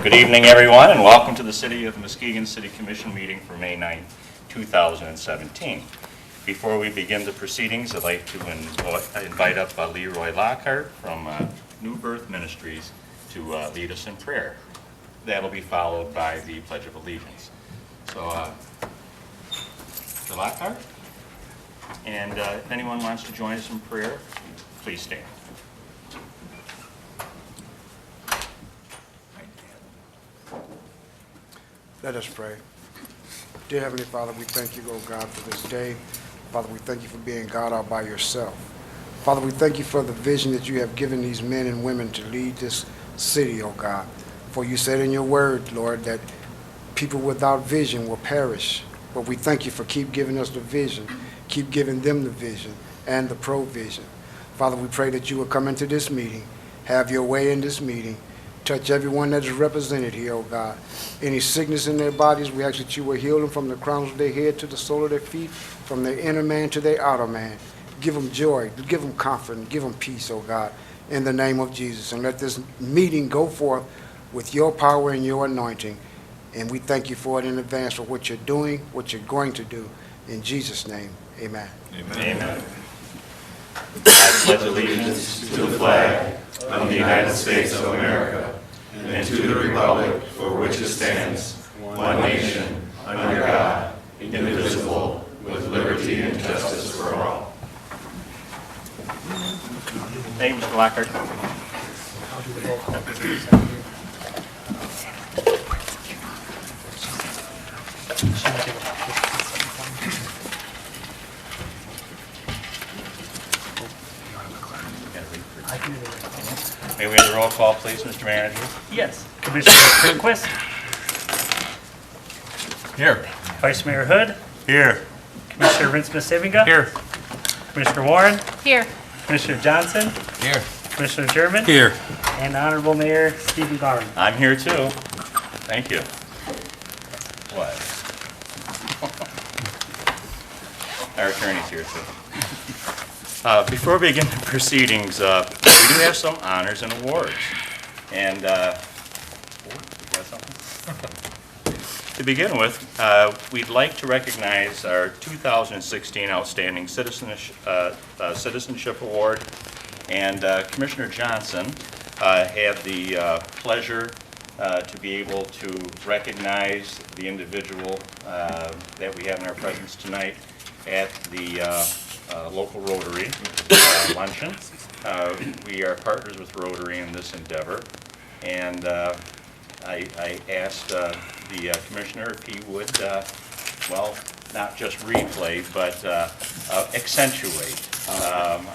Good evening, everyone, and welcome to the City of Muskegon City Commission meeting for May 9, 2017. Before we begin the proceedings, I'd like to invite up Leroy Lockhart from New Birth Ministries to lead us in prayer. That'll be followed by the Pledge of Allegiance. So, Mr. Lockhart, and if anyone wants to join us in prayer, please stand. Let us pray. Dear Heavenly Father, we thank you, oh God, for this day. Father, we thank you for being God all by yourself. Father, we thank you for the vision that you have given these men and women to lead this city, oh God. For you said in your word, Lord, that people without vision will perish. But we thank you for keep giving us the vision, keep giving them the vision and the provision. Father, we pray that you will come into this meeting, have your way in this meeting, touch everyone that is represented here, oh God. Any sickness in their bodies, we ask that you will heal them from the crowns of their head to the sole of their feet, from their inner man to their outer man. Give them joy, give them comfort, and give them peace, oh God, in the name of Jesus. And let this meeting go forth with your power and your anointing. And we thank you for it in advance for what you're doing, what you're going to do. In Jesus' name, amen. Amen. Amen. I pledge allegiance to the flag of the United States of America and to the republic for which it stands, one nation, under God, indivisible, with liberty and justice for all. Thank you, Mr. Lockhart. May we have the roll call, please, Mr. Manager? Yes. Commissioner Cronquist. Here. Vice Mayor Hood. Here. Commissioner Rinsma-Sevinga. Here. Commissioner Warren. Here. Commissioner Johnson. Here. Commissioner German. Here. And Honorable Mayor Stephen Garland. I'm here too. Thank you. What? Our attorney's here too. Before we begin the proceedings, we do have some honors and awards. And you got something? To begin with, we'd like to recognize our 2016 Outstanding Citizenship Award. And Commissioner Johnson had the pleasure to be able to recognize the individual that we have in our presence tonight at the local Rotary luncheon. We are partners with Rotary in this endeavor, and I asked the commissioner if he would, well, not just replay, but accentuate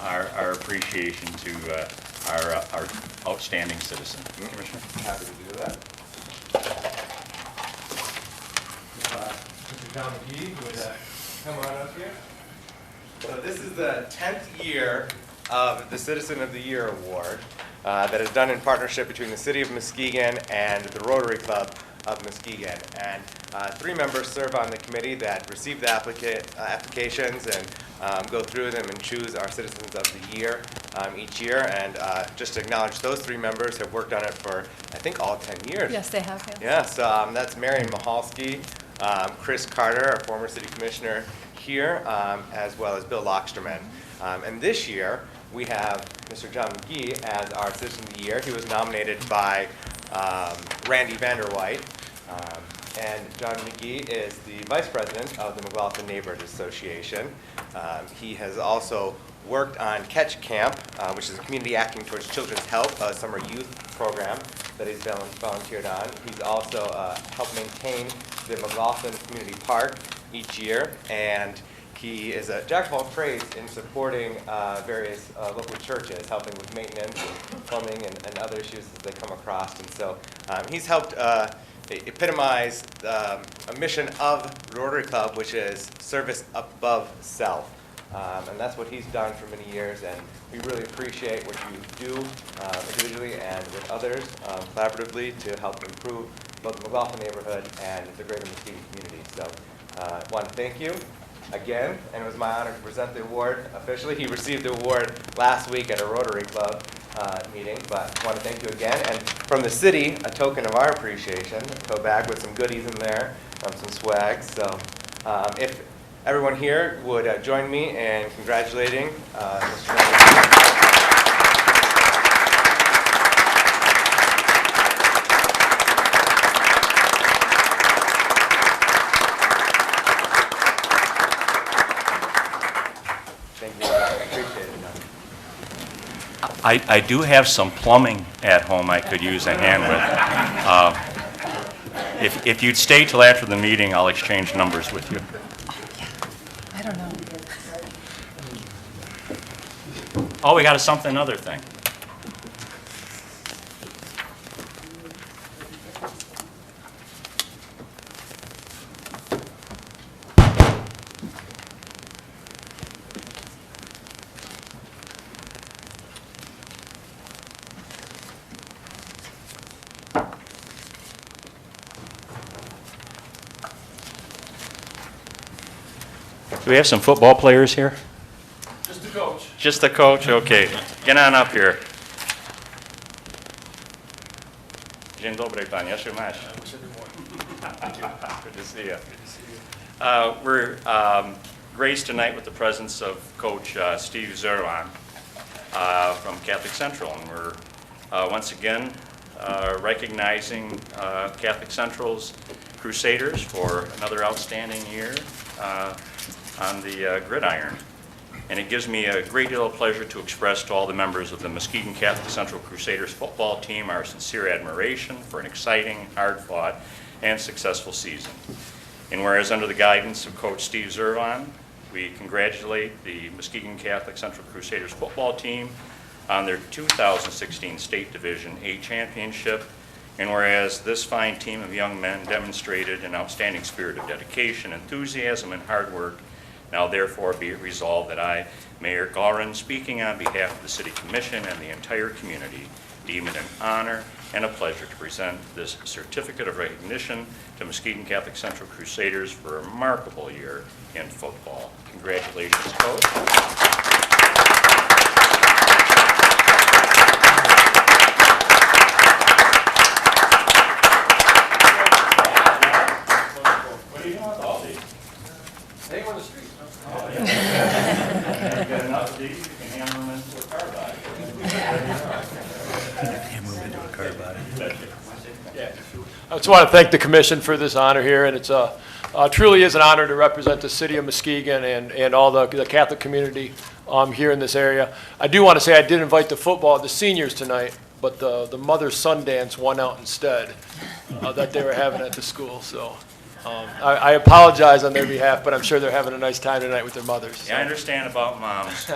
our appreciation to our outstanding citizen. Commissioner? Happy to do that. Mr. John McGee would come on up here. So this is the 10th year of the Citizen of the Year Award that is done in partnership between the City of Muskegon and the Rotary Club of Muskegon. And 3 members serve on the committee that receive the applications and go through them and choose our Citizens of the Year each year. And just to acknowledge, those 3 members have worked on it for, I think, all 10 years. Yes, they have. Yes, that's Marion Mahalski, Chris Carter, our former city commissioner here, as well as Bill Locksterman. And this year, we have Mr. John McGee as our Citizen of the Year. He was nominated by Randy Vanderwhite. And John McGee is the Vice President of the McLaughlin Neighborhood Association. He has also worked on Catch Camp, which is a community acting towards children's health, a summer youth program that he's volunteered on. He's also helped maintain the McLaughlin Community Park each year, and he is a jack of all trades in supporting various local churches, helping with maintenance and plumbing and other issues as they come across. And so he's helped epitomize a mission of Rotary Club, which is service above self. And that's what he's done for many years, and we really appreciate what you do individually and with others collaboratively to help improve both the McLaughlin neighborhood and the greater Muskegon community. So I want to thank you again, and it was my honor to present the award officially. He received the award last week at a Rotary Club meeting, but I want to thank you again. And from the city, a token of our appreciation, go back with some goodies in there, some swag. So if everyone here would join me in congratulating Mr. Miller. Thank you. I appreciate it. I do have some plumbing at home I could use a hand with. If you'd stay till after the meeting, I'll exchange numbers with you. I don't know. Oh, we got a something other thing. Do we have some football players here? Just the coach. Just the coach? Okay. Get on up here. Dzień dobry, panie. Szymasz. Good to see you. We're graced tonight with the presence of Coach Steve Zerwan from Catholic Central. And we're once again recognizing Catholic Central's Crusaders for another outstanding year on the gridiron. And it gives me a great deal of pleasure to express to all the members of the Muskegon Catholic Central Crusaders football team our sincere admiration for an exciting, hard-fought, and successful season. And whereas under the guidance of Coach Steve Zerwan, we congratulate the Muskegon Catholic Central Crusaders football team on their 2016 State Division A championship. And whereas this fine team of young men demonstrated an outstanding spirit of dedication, enthusiasm, and hard work, now therefore be it resolved that I, Mayor Garin, speaking on behalf of the City Commission and the entire community, deem it an honor and a pleasure to present this certificate of recognition to Muskegon Catholic Central Crusaders for a remarkable year in football. Congratulations, Coach. What are you doing with all these? Hang on the street. You got enough of these, you can hammer them into a car body. I just want to thank the commission for this honor here, and it's truly is an honor to represent the city of Muskegon and all the Catholic community here in this area. I do want to say I did invite the seniors tonight, but the mother's sun dance won out instead that they were having at the school. So I apologize on their behalf, but I'm sure they're having a nice time tonight with their mothers. Yeah, I understand about moms.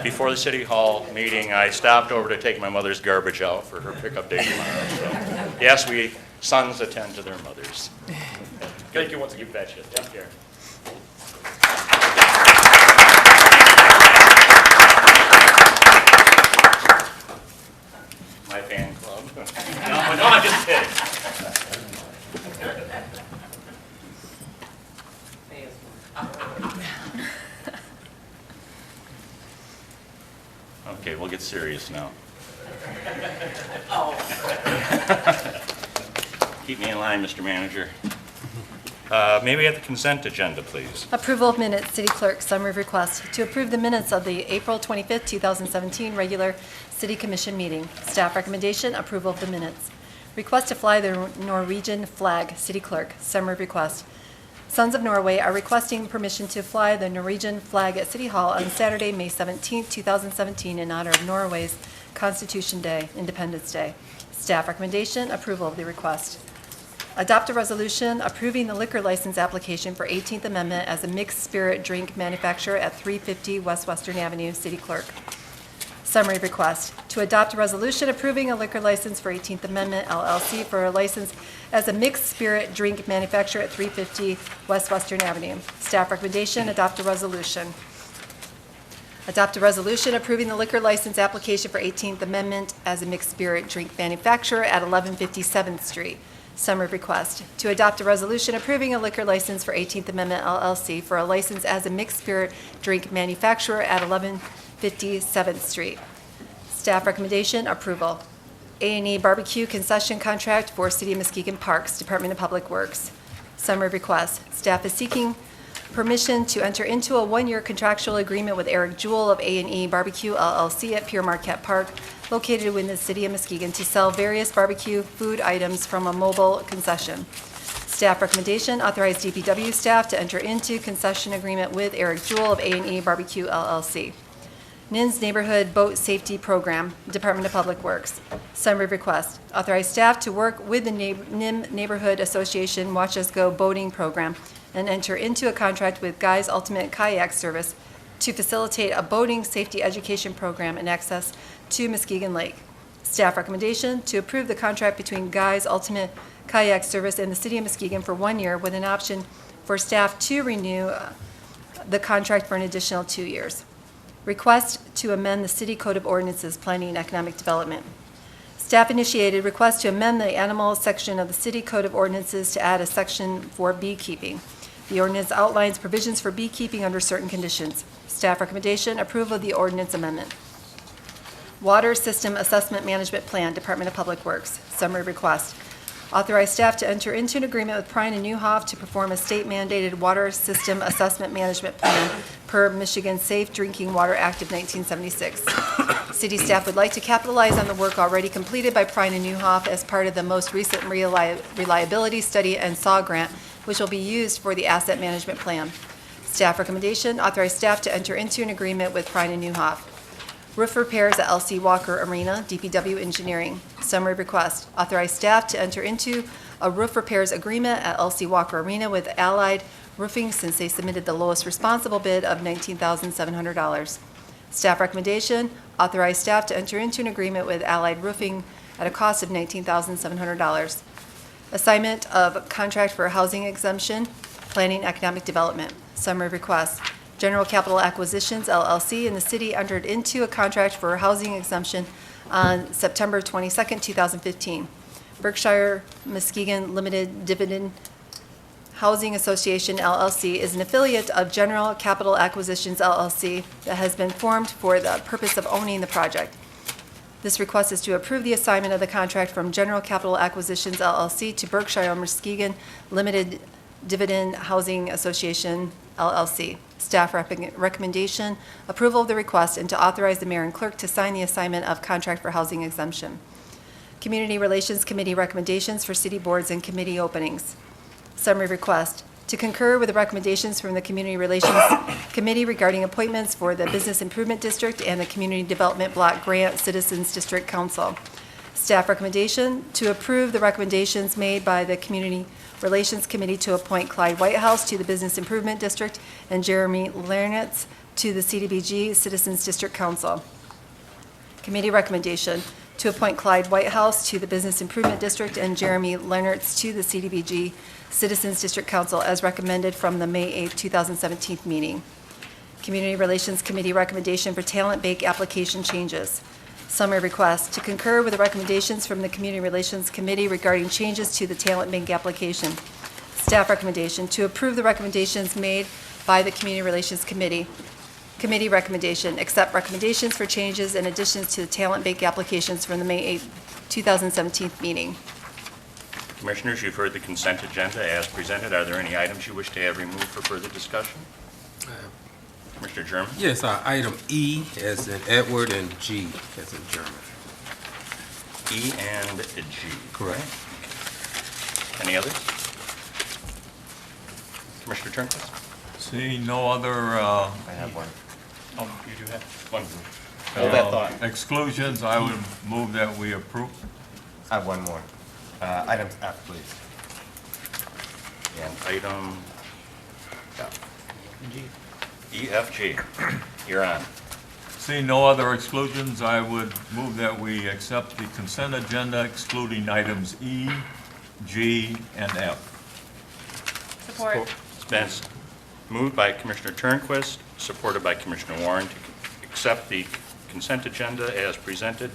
Before the City Hall meeting, I stopped over to take my mother's garbage out for her pickup day tomorrow. So, yes, we sons attend to their mothers. Thank you once again. You betcha. Take care. My fan club. No, I'm just kidding. Okay, we'll get serious now. Keep me in line, Mr. Manager. May we have the consent agenda, please? Approval of minutes, City Clerk, summary of request to approve the minutes of the April 25th, 2017 regular City Commission meeting. Staff recommendation, approval of the minutes. Request to fly the Norwegian flag, City Clerk, summary of request. Sons of Norway are requesting permission to fly the Norwegian flag at City Hall on Saturday, May 17th, 2017 in honor of Norway's Constitution Day, Independence Day. Staff recommendation, approval of the request. Adopt a resolution approving the liquor license application for 18th Amendment as a mixed spirit drink manufacturer at 350 West Western Avenue, City Clerk. Summary of request. To adopt a resolution approving a liquor license for 18th Amendment LLC for a license as a mixed spirit drink manufacturer at 350 West Western Avenue. Staff recommendation, adopt a resolution. Adopt a resolution approving the liquor license application for 18th Amendment as a mixed spirit drink manufacturer at 1157th Street. Summary of request. To adopt a resolution approving a liquor license for 18th Amendment LLC for a license as a mixed spirit drink manufacturer at 1157th Street. Staff recommendation, approval. A&E Barbecue Concession Contract for City of Muskegon Parks, Department of Public Works. Summary request. Staff is seeking permission to enter into a one-year contractual agreement with Eric Jewell of A&E Barbecue LLC at Pure Marquette Park, located within the City of Muskegon, to sell various barbecue food items from a mobile concession. Staff recommendation, authorize DPW staff to enter into concession agreement with Eric Jewell of A&E Barbecue LLC. NIN's Neighborhood Boat Safety Program, Department of Public Works. Summary request, authorize staff to work with the NIM Neighborhood Association Watch Us Go Boating Program and enter into a contract with Guy's Ultimate Kayak Service to facilitate a boating safety education program in access to Muskegon Lake. Staff recommendation, to approve the contract between Guy's Ultimate Kayak Service and the City of Muskegon for 1 year with an option for staff to renew the contract for an additional 2 years. Request to amend the City Code of Ordinances, Planning and Economic Development. Staff initiated request to amend the animal section of the City Code of Ordinances to add a section for beekeeping. The ordinance outlines provisions for beekeeping under certain conditions. Staff recommendation, approval of the ordinance amendment. Water System Assessment Management Plan, Department of Public Works. Summary request. Authorize staff to enter into an agreement with Prine and Newhoff to perform a state-mandated water system assessment management plan per Michigan Safe Drinking Water Act of 1976. City staff would like to capitalize on the work already completed by Prine and Newhoff as part of the most recent reliability study and SAW grant, which will be used for the asset management plan. Staff recommendation, authorize staff to enter into an agreement with Prine and Newhoff. Roof repairs at LC Walker Arena, DPW Engineering. Summary request, authorize staff to enter into a roof repairs agreement at LC Walker Arena with Allied Roofing since they submitted the lowest responsible bid of $19,700. Staff recommendation, authorize staff to enter into an agreement with Allied Roofing at a cost of $19,700. Assignment of contract for housing exemption, planning economic development. Summary request. General Capital Acquisitions, LLC, and the city entered into a contract for housing exemption on September 22nd, 2015. Berkshire Muskegon Limited Dividend Housing Association, LLC, is an affiliate of General Capital Acquisitions, LLC, that has been formed for the purpose of owning the project. This request is to approve the assignment of the contract from General Capital Acquisitions, LLC, to Berkshire Muskegon Limited Dividend Housing Association, LLC. Staff recommendation, approval of the request, and to authorize the mayor and clerk to sign the assignment of contract for housing exemption. Community Relations Committee recommendations for city boards and committee openings. Summary request, to concur with the recommendations from the Community Relations Committee regarding appointments for the Business Improvement District and the Community Development Block Grant Citizens District Council. Staff recommendation, to approve the recommendations made by the Community Relations Committee to appoint Clyde Whitehouse to the Business Improvement District and Jeremy Lernitz to the CDBG Citizens District Council. Committee recommendation, to appoint Clyde Whitehouse to the Business Improvement District and Jeremy Lernitz to the CDBG Citizens District Council as recommended from the May 8, 2017 meeting. Community Relations Committee recommendation for talent bank application changes. Summary request, to concur with the recommendations from the Community Relations Committee regarding changes to the talent bank application. Staff recommendation, to approve the recommendations made by the Community Relations Committee. Committee recommendation, accept recommendations for changes and additions to the talent bank applications from the May 8, 2017 meeting. Commissioners, you've heard the consent agenda as presented. Are there any items you wish to have removed for further discussion? Commissioner German? Yes, item E as in Edward and G as in German. E and G. Correct. Any others? Commissioner Turnquist? Seeing no other I have one. Oh, you do have one. Hold that thought. exclusions, I would move that we approve. I have one more. Item F, please. And item E, F, G. You're on. Seeing no other exclusions, I would move that we accept the consent agenda excluding items E, G, and F. Support. It's been moved by Commissioner Turnquist, supported by Commissioner Warren to accept the consent agenda as presented,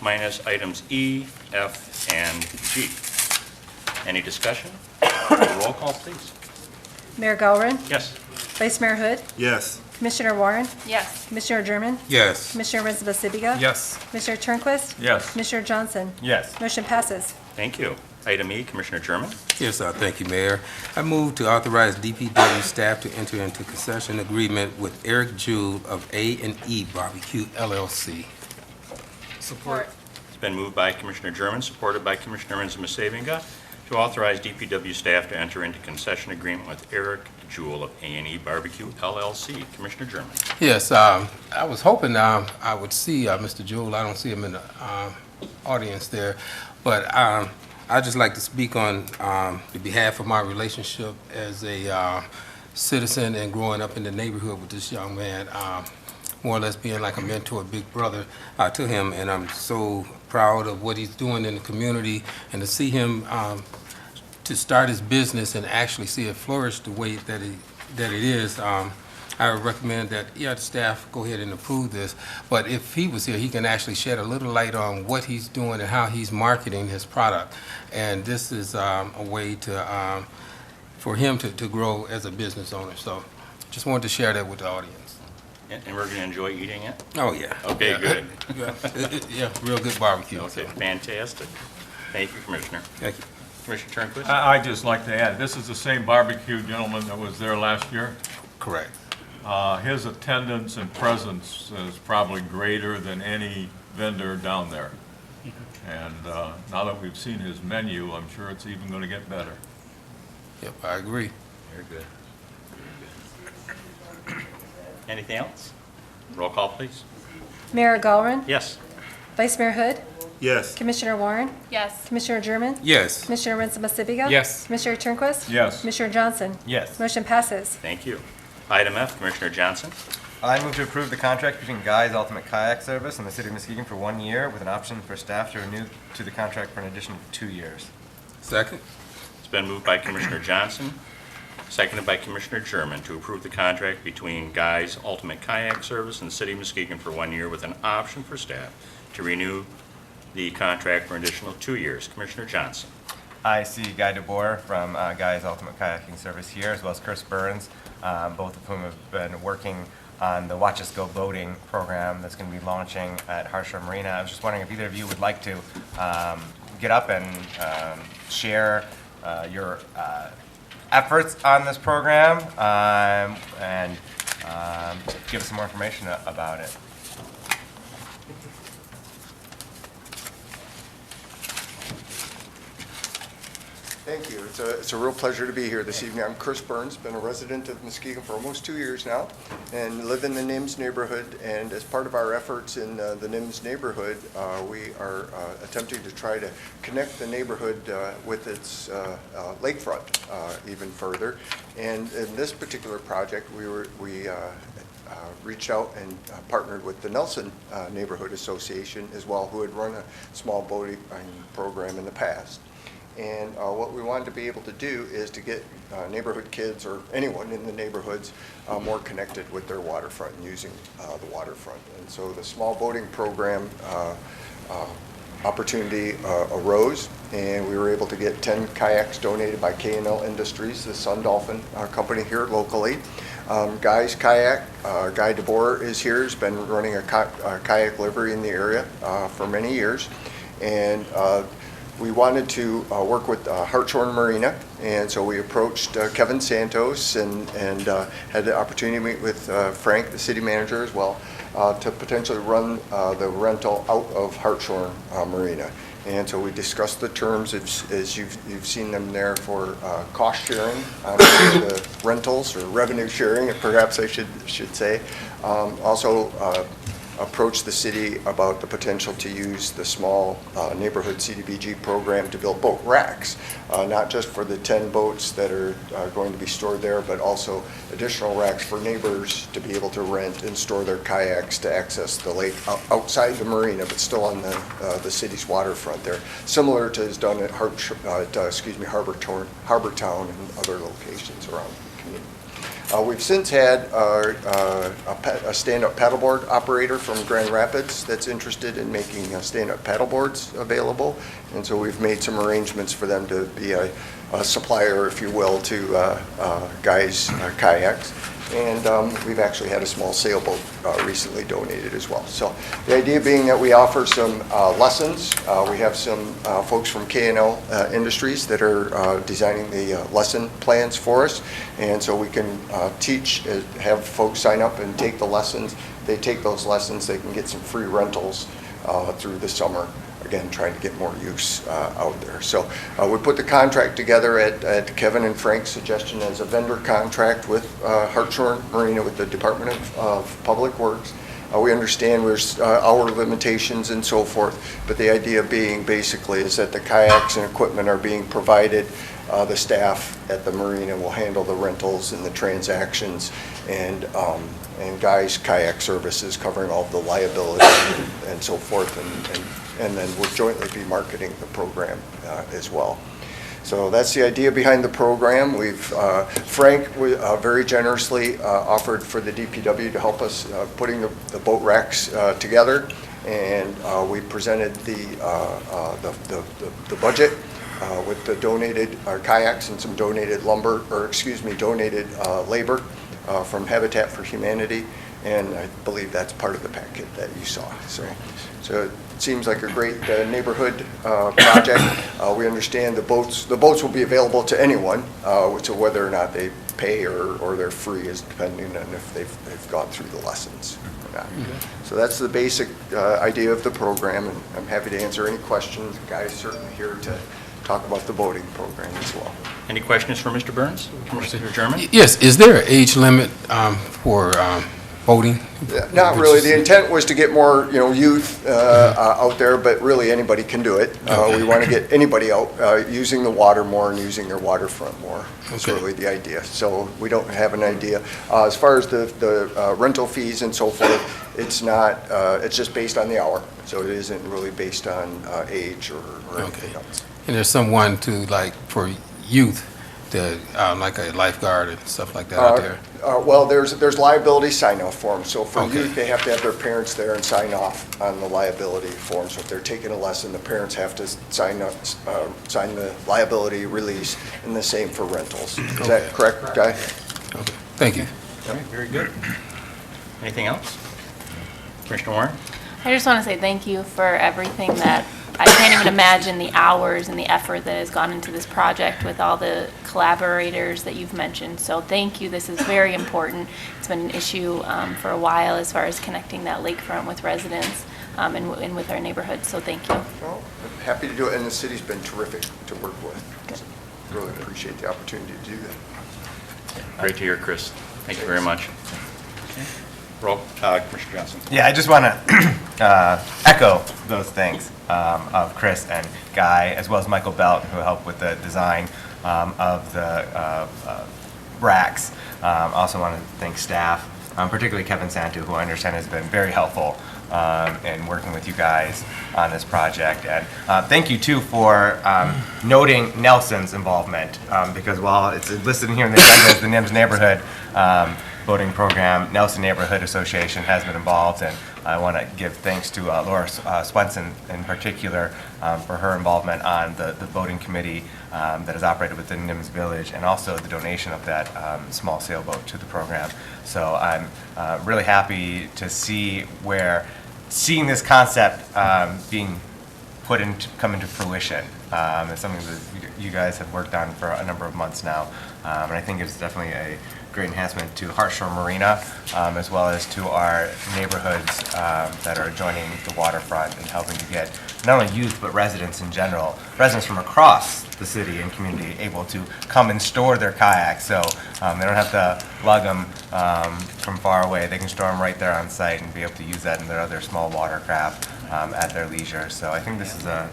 minus items E, F, and G. Any discussion? Roll call, please. Mayor Gowron? Yes. Vice Mayor Hood? Yes. Commissioner Warren? Yes. Commissioner German? Yes. Commissioner Renzibosibiga? Yes. Commissioner Turnquist? Yes. Commissioner Johnson? Yes. Motion passes. Thank you. Item E, Commissioner German. Yes, thank you, Mayor. I move to authorize DPW staff to enter into concession agreement with Eric Jewell of A&E Barbecue LLC. Support. It's been moved by Commissioner German, supported by Commissioner Renzema-Savinga, to authorize DPW staff to enter into concession agreement with Eric Jewell of A&E Barbecue LLC. Commissioner German. Yes, I was hoping I would see Mr. Jewell. I don't see him in the audience there, but I'd just like to speak on the behalf of my relationship as a citizen and growing up in the neighborhood with this young man, more or less being like a mentor, big brother to him, and I'm so proud of what he's doing in the community, and to see him to start his business and actually see it flourish the way that it is. I would recommend that, the staff go ahead and approve this, but if he was here, he can actually shed a little light on what he's doing and how he's marketing his product. And this is a way to, for him to grow as a business owner. So just wanted to share that with the audience. And we're going to enjoy eating it? Oh, yeah. Okay, Yeah. good. Yeah, real good barbecue. Okay, So, fantastic. Thank you, Commissioner. thank you. Commissioner Turnquist? I'd just like to add, this is the same barbecue gentleman that was there last year. Correct. His attendance and presence is probably greater than any vendor down there. And now that we've seen his menu, I'm sure it's even going to get better. Yep, I agree. Very good. Anything else? Roll call, please. Mayor Gallron? Yes. Vice Mayor Hood? Yes. Commissioner Warren? Yes. Commissioner German? Yes. Commissioner Renzema-Sabiga? Yes. Commissioner Turnquist? Yes. Commissioner Johnson? Yes. Motion passes. Thank you. Item F, Commissioner Johnson. I move to approve the contract between Guy's Ultimate Kayak Service and the City of Muskegon for 1 year with an option for staff to renew to the contract for an additional 2 years. Second? It's been moved by Commissioner Johnson, seconded by Commissioner German, to approve the contract between Guy's Ultimate Kayak Service and the City of Muskegon for 1 year with an option for staff to renew the contract for an additional 2 years. Commissioner Johnson. I see Guy DeBoer from Guy's Ultimate Kayaking Service here, as well as Chris Burns, both of whom have been working on the Watch Us Go boating program that's going to be launching at Hartshorn Marina. I was just wondering if either of you would like to get up and share your efforts on this program and give us some more information about it. Thank you. It's a real pleasure to be here this evening. I'm Chris Burns, been a resident of Muskegon for almost 2 years now, and live in the NIMS neighborhood. And as part of our efforts in the NIMS neighborhood, we are attempting to try to connect the neighborhood with its lakefront even further. And in this particular project, we reached out and partnered with the Nelson Neighborhood Association as well, who had run a small boating program in the past. And what we wanted to be able to do is to get neighborhood kids or anyone in the neighborhoods more connected with their waterfront and using the waterfront. And so the small boating program opportunity arose, and we were able to get 10 kayaks donated by K&L Industries, the Sun Dolphin company here locally. Guy's Kayak, Guy DeBoer is here, has been running a kayak livery in the area for many years. And we wanted to work with Hartshorn Marina, and so we approached Kevin Santos and had the opportunity to meet with Frank, the city manager, as well, to potentially run the rental out of Hartshorn Marina. And so we discussed the terms as you've seen them there for cost sharing on the rentals, or revenue sharing, perhaps I should say. Also approached the city about the potential to use the small neighborhood CDBG program to build boat racks, not just for the 10 boats that are going to be stored there, but also additional racks for neighbors to be able to rent and store their kayaks to access the lake outside the marina, but still on the city's waterfront there, similar to is done at Harbortown and other locations around the community. We've since had a stand-up paddleboard operator from Grand Rapids that's interested in making stand-up paddleboards available, and so we've made some arrangements for them to be supplier, if you will, to Guy's Kayaks. And we've actually had a small sailboat recently donated as well. So the idea being that we offer some lessons. We have some folks from K&L Industries that are designing the lesson plans for us. And so we can teach, have folks sign up and take the lessons. They take those lessons, they can get some free rentals through the summer. Again, trying to get more use out there. So we put the contract together at Kevin and Frank's suggestion as a vendor contract with Hartshorn Marina, with the Department of Public Works. We understand there's hour limitations and so forth, but the idea being basically is that the kayaks and equipment are being provided. The staff at the marina will handle the rentals and the transactions, and Guy's Kayak Services covering all of the liability and so forth, and then we'll jointly be marketing the program as well. So that's the idea behind the program. Frank very generously offered for the DPW to help us putting the boat racks together, and we presented the budget with the donated kayaks and some donated lumber, or excuse me, donated labor from Habitat for Humanity, and I believe that's part of the packet that you saw. So it seems like a great neighborhood project. We understand the boats will be available to anyone, so whether or not they pay or they're free is depending on if they've gone through the lessons or not. So that's the basic idea of the program, and I'm happy to answer any questions. The guys certainly here to talk about the boating program as well. Any questions for Mr. Burns? Commissioner German? Yes, is there an age limit for boating? Not really. The intent was to get more, youth out there, but really anybody can do it. We want to get anybody out using the water more and using their waterfront more. That's really the idea. So we don't have an idea. As far as the rental fees and so forth, it's not, it's just based on the hour. So it isn't really based on age or anything else. And there's someone to, like, for youth, like a lifeguard and stuff like that out there? Well, there's liability sign-off forms. So for youth, they have to have their parents there and sign off on the liability form. So if they're taking a lesson, the parents have to sign the liability release, and the same for rentals. Is that correct, Guy? Okay, thank you. All right, very good. Anything else? Commissioner Warren? I just want to say thank you for everything that, I can't even imagine the hours and the effort that has gone into this project with all the collaborators that you've mentioned. So thank you. This is very important. It's been an issue for a while as far as connecting that lakefront with residents and with our neighborhood. So thank you. Well, I'm happy to do it, and the city's been terrific to work with. Really appreciate the opportunity to do that. Great to hear, Chris. Thank you very much. Roll, Commissioner Johnson. Yeah, I just want to echo those things of Chris and Guy, as well as Michael Belt, who helped with the design of the racks. Also want to thank staff, particularly Kevin Santu, who I understand has been very helpful in working with you guys on this project. And thank you, too, for noting Nelson's involvement, because while it's listed here in the agenda as the NIMS neighborhood boating program, Nelson Neighborhood Association has been involved, and I want to give thanks to Laura Swenson in particular for her involvement on the boating committee that is operated within NIMS Village, and also the donation of that small sailboat to the program. So I'm really happy to see seeing this concept being come into fruition. It's something that you guys have worked on for a number of months now, and I think it's definitely a great enhancement to Hartshorn Marina, as well as to our neighborhoods that are adjoining the waterfront, and helping to get not only youth but residents in general, residents from across the city and community, able to come and store their kayaks. So they don't have to lug them from far away. They can store them right there on site and be able to use that in their other small watercraft at their leisure. So I think this is a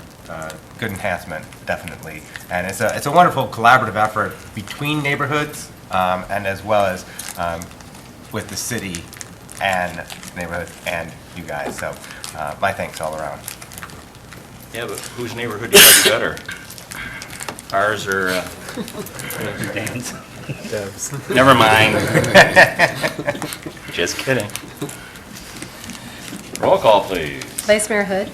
good enhancement, definitely. And it's a wonderful collaborative effort between neighborhoods, and as well as with the city and neighborhood and you guys. So my thanks all around. Yeah, but whose neighborhood do you like better? Ours or Dan's. Never mind. Just kidding. Roll call, please. Vice Mayor Hood,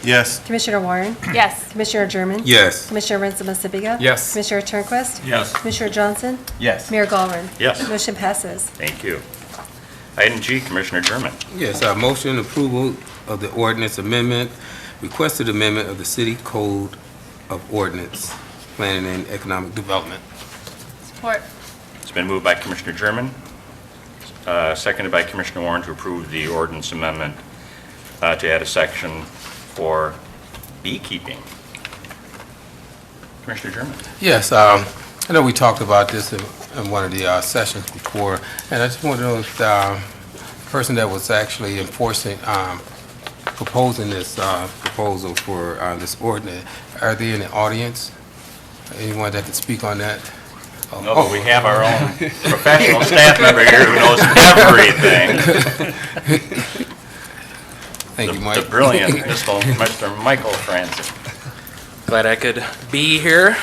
Yes. Commissioner Warren? Yes. Commissioner German? Yes. Commissioner Rentz-Masibiga? Yes. Commissioner Turnquist? Yes. Commissioner Johnson? Yes. Mayor Galvin? Yes. Motion passes. Thank you. Item G, Commissioner German. Yes, motion approval of the ordinance amendment, requested amendment of the City Code of Ordinance, Planning and Economic Development. Support. It's been moved by Commissioner German, seconded by Commissioner Warren to approve the ordinance amendment to add a section for beekeeping. Commissioner German. Yes, I know we talked about this in one of the sessions before, and I just want to know if the person that was actually enforcing, proposing this proposal for this ordinance, are they in the audience? Anyone that could speak on that? No, but we have our own professional staff member here who knows everything. Thank you, Mike. The brilliant Mr. Michael Francis. Glad I could be here.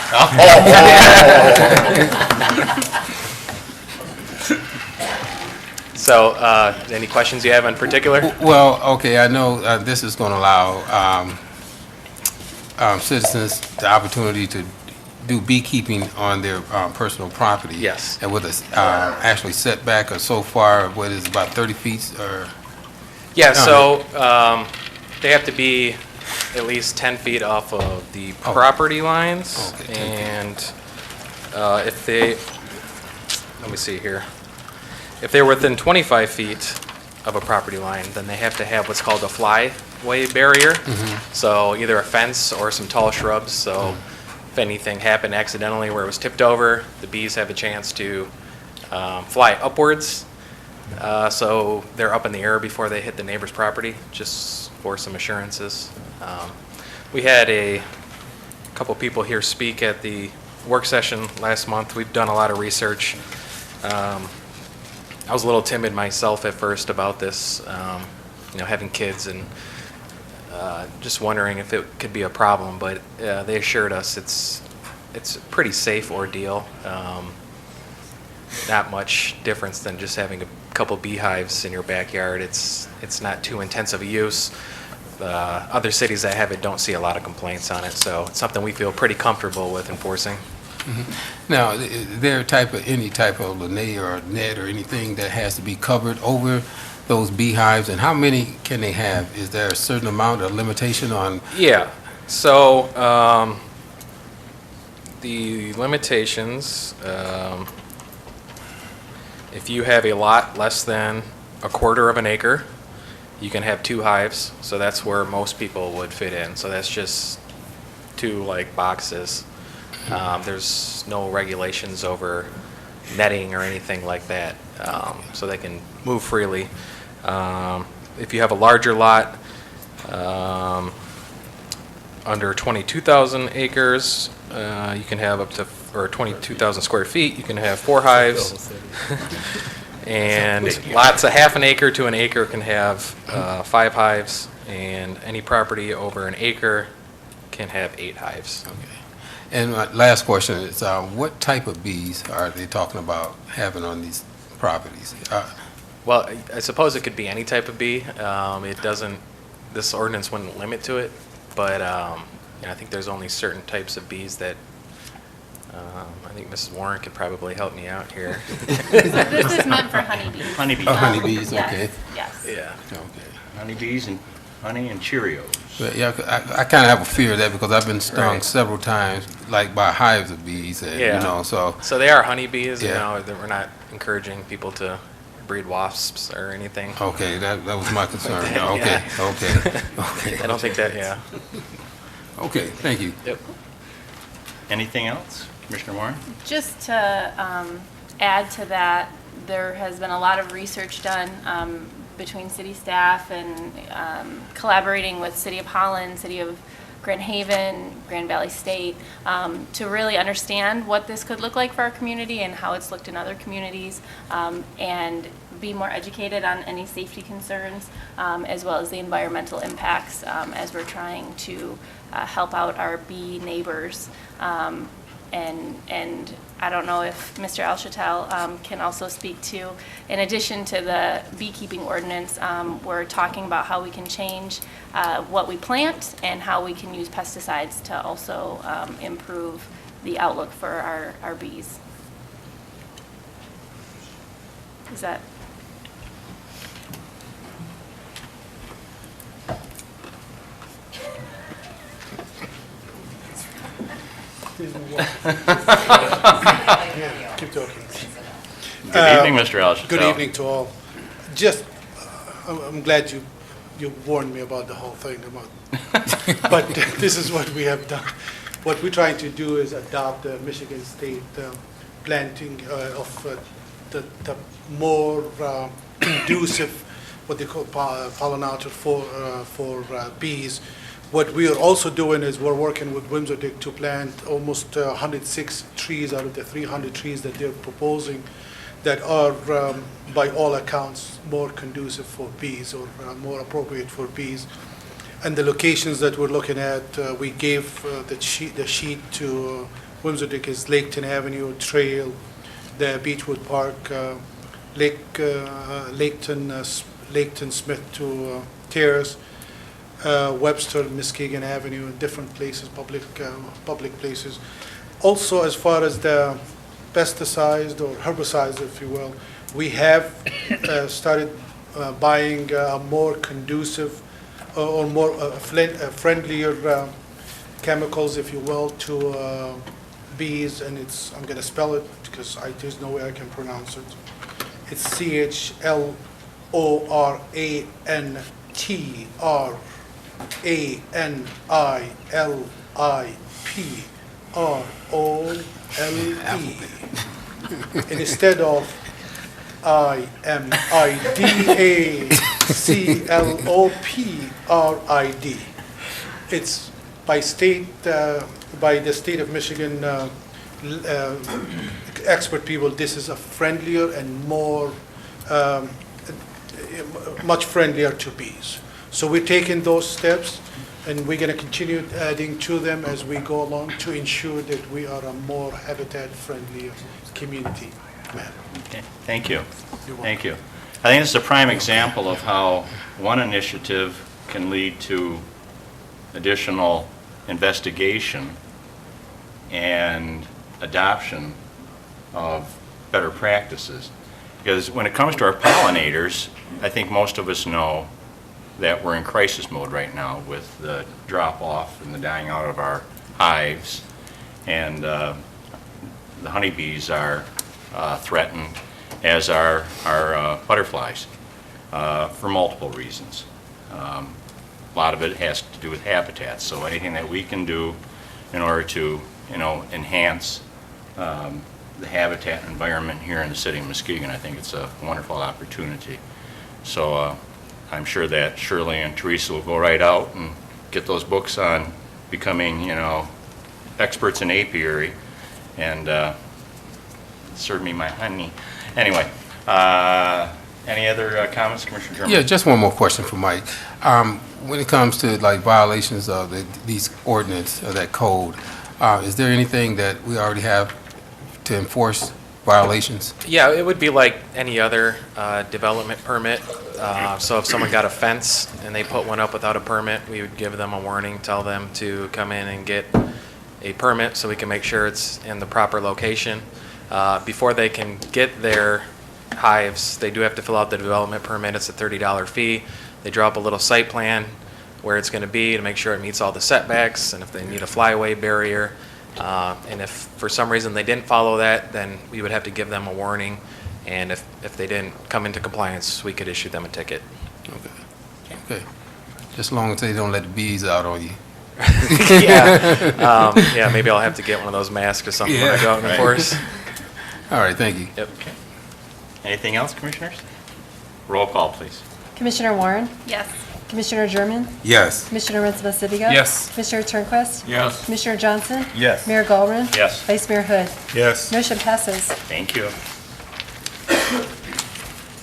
So, any questions you have in particular? Well, okay, I know this is going to allow citizens the opportunity to do beekeeping on their personal property. Yes. And with a actually setback or so far, what is it, about 30 feet or? Yeah, so they have to be at least 10 feet off of the property lines. Okay, 10 feet. And if they, let me see here. If they're within 25 feet of a property line, then they have to have what's called a flyway barrier. So either a fence or some tall shrubs, so if anything happened accidentally where it was tipped over, the bees have a chance to fly upwards. So they're up in the air before they hit the neighbor's property, just for some assurances. We had a couple people here speak at the work session last month. We've done a lot of research. I was a little timid myself at first about this, having kids and just wondering if it could be a problem, but they assured us it's a pretty safe ordeal. Not much difference than just having a couple beehives in your backyard. It's not too intensive a use. Other cities that have it don't see a lot of complaints on it, so it's something we feel pretty comfortable with enforcing. Now, is there any type of lanai or net or anything that has to be covered over those beehives, and how many can they have? Is there a certain amount of limitation on? Yeah, so the limitations, if you have a lot less than a quarter of an acre, you can have 2 hives, so that's where most people would fit in. So that's just 2 boxes. There's no regulations over netting or anything like that, so they can move freely. If you have a larger lot, under 22,000 acres, you can have up to, or 22,000 square feet, you can have 4 hives. And lots of half an acre to an acre can have 5 hives, and any property over an acre can have 8 hives. Okay. And my last question is, what type of bees are they talking about having on these properties? Well, I suppose it could be any type of bee. It doesn't, this ordinance wouldn't limit to it, but I think there's only certain types of bees that, I think Mrs. Warren could probably help me out here. This is meant for honeybees. Honeybees. Oh, honeybees, Yes, okay. Yes. Yeah. Okay. Honeybees and honey and Cheerios. But yeah, I kind of have a fear of that because I've been stung Right. several times, by hives of bees, and, Yeah. so. So they are honeybees, Yeah. that we're not encouraging people to breed wasps or anything. Okay, that was my concern. Yeah. Okay, okay, okay. I don't think that, yeah. Okay, thank you. Yep. Anything else? Commissioner Warren? Just to add to that, there has been a lot of research done between city staff and collaborating with City of Holland, City of Grand Haven, Grand Valley State, to really understand what this could look like for our community and how it's looked in other communities, and be more educated on any safety concerns, as well as the environmental impacts, as we're trying to help out our bee neighbors. And I don't know if Mr. Alchatel can also speak to, in addition to the beekeeping ordinance, we're talking about how we can change what we plant and how we can use pesticides to also improve the outlook for our bees. Is that? Keep talking. Good evening, Mr. Alchatel. Good evening to all. Just, I'm glad you warned me about the whole thing, but this is what we have done. What we're trying to do is adopt the Michigan State planting of the more conducive, what they call pollinator for bees. What we are also doing is we're working with Whimsidick to plant almost 106 trees out of the 300 trees that they're proposing that are, by all accounts, more conducive for bees or more appropriate for bees. And the locations that we're looking at, we gave the sheet to Whimsidick is Laketon Avenue Trail, the Beechwood Park, Laketon Smith to Terrace, Webster, Muskegon Avenue, different places, public places. Also, as far as the pesticides or herbicides, if you will, we have started buying more conducive or more friendlier chemicals, if you will, to bees, and I'm going to spell it because there's no way I can pronounce it. It's CHLORANTRANILIPROLE. Instead of IMIDACLOPRID. It's by the state of Michigan expert people. This is a friendlier and more, much friendlier to bees. So we're taking those steps, and we're going to continue adding to them as we go along to ensure that we are a more habitat-friendly community. Okay, thank you. Thank you. I think this is a prime example of how one initiative can lead to additional investigation and adoption of better practices. Because when it comes to our pollinators, I think most of us know that we're in crisis mode right now with the drop-off and the dying out of our hives, and the honeybees are threatened, as are our butterflies, for multiple reasons. A lot of it has to do with habitats, so anything that we can do in order to, enhance the habitat environment here in the city of Muskegon, I think it's a wonderful opportunity. So I'm sure that Shirley and Teresa will go right out and get those books on becoming, experts in apiary, and serve me my honey. Anyway, any other comments, Commissioner German? Yeah, just one more question for Mike. When it comes to like violations of these ordinance or that code, is there anything that we already have to enforce violations? Yeah, it would be like any other development permit. So if someone got a fence and they put one up without a permit, we would give them a warning, tell them to come in and get a permit so we can make sure it's in the proper location. Before they can get their hives, they do have to fill out the development permit. It's a $30 fee. They draw up a little site plan where it's going to be to make sure it meets all the setbacks, and if they need a flyaway barrier. And if for some reason they didn't follow that, then we would have to give them a warning. And if they didn't come into compliance, we could issue them a ticket. Okay. Just as long as they don't let the bees out on you. Yeah, maybe I'll have to get one of those masks or something when I go out and enforce. All right, thank you. Yep. Okay. Anything else, Commissioners? Roll call, please. Commissioner Warren? Yes. Commissioner German? Yes. Commissioner Rinsma-Sibiga? Yes. Commissioner Turnquist? Yes. Commissioner Johnson? Yes. Mayor Galvin? Yes. Vice Mayor Hood? Yes. Motion passes. Thank you.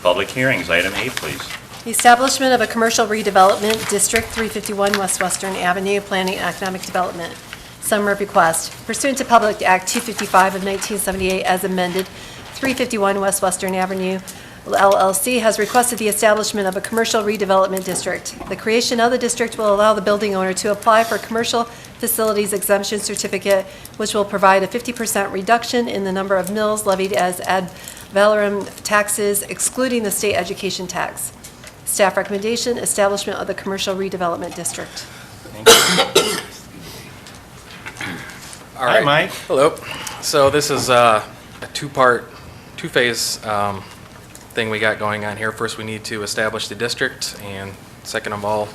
Public hearings, item A, please. The establishment of a commercial redevelopment, District 351 West Western Avenue, Planning and Economic Development. Summary of request. Pursuant to Public Act 255 of 1978 as amended, 351 West Western Avenue LLC has requested the establishment of a commercial redevelopment district. The creation of the district will allow the building owner to apply for commercial facilities exemption certificate, which will provide a 50% reduction in the number of mills levied as ad valorem taxes, excluding the state education tax. Staff recommendation, establishment of the commercial redevelopment district. All Hi, right. Mike. Hello. So this is a two-phase thing we got going on here. First, we need to establish the district, and second of all,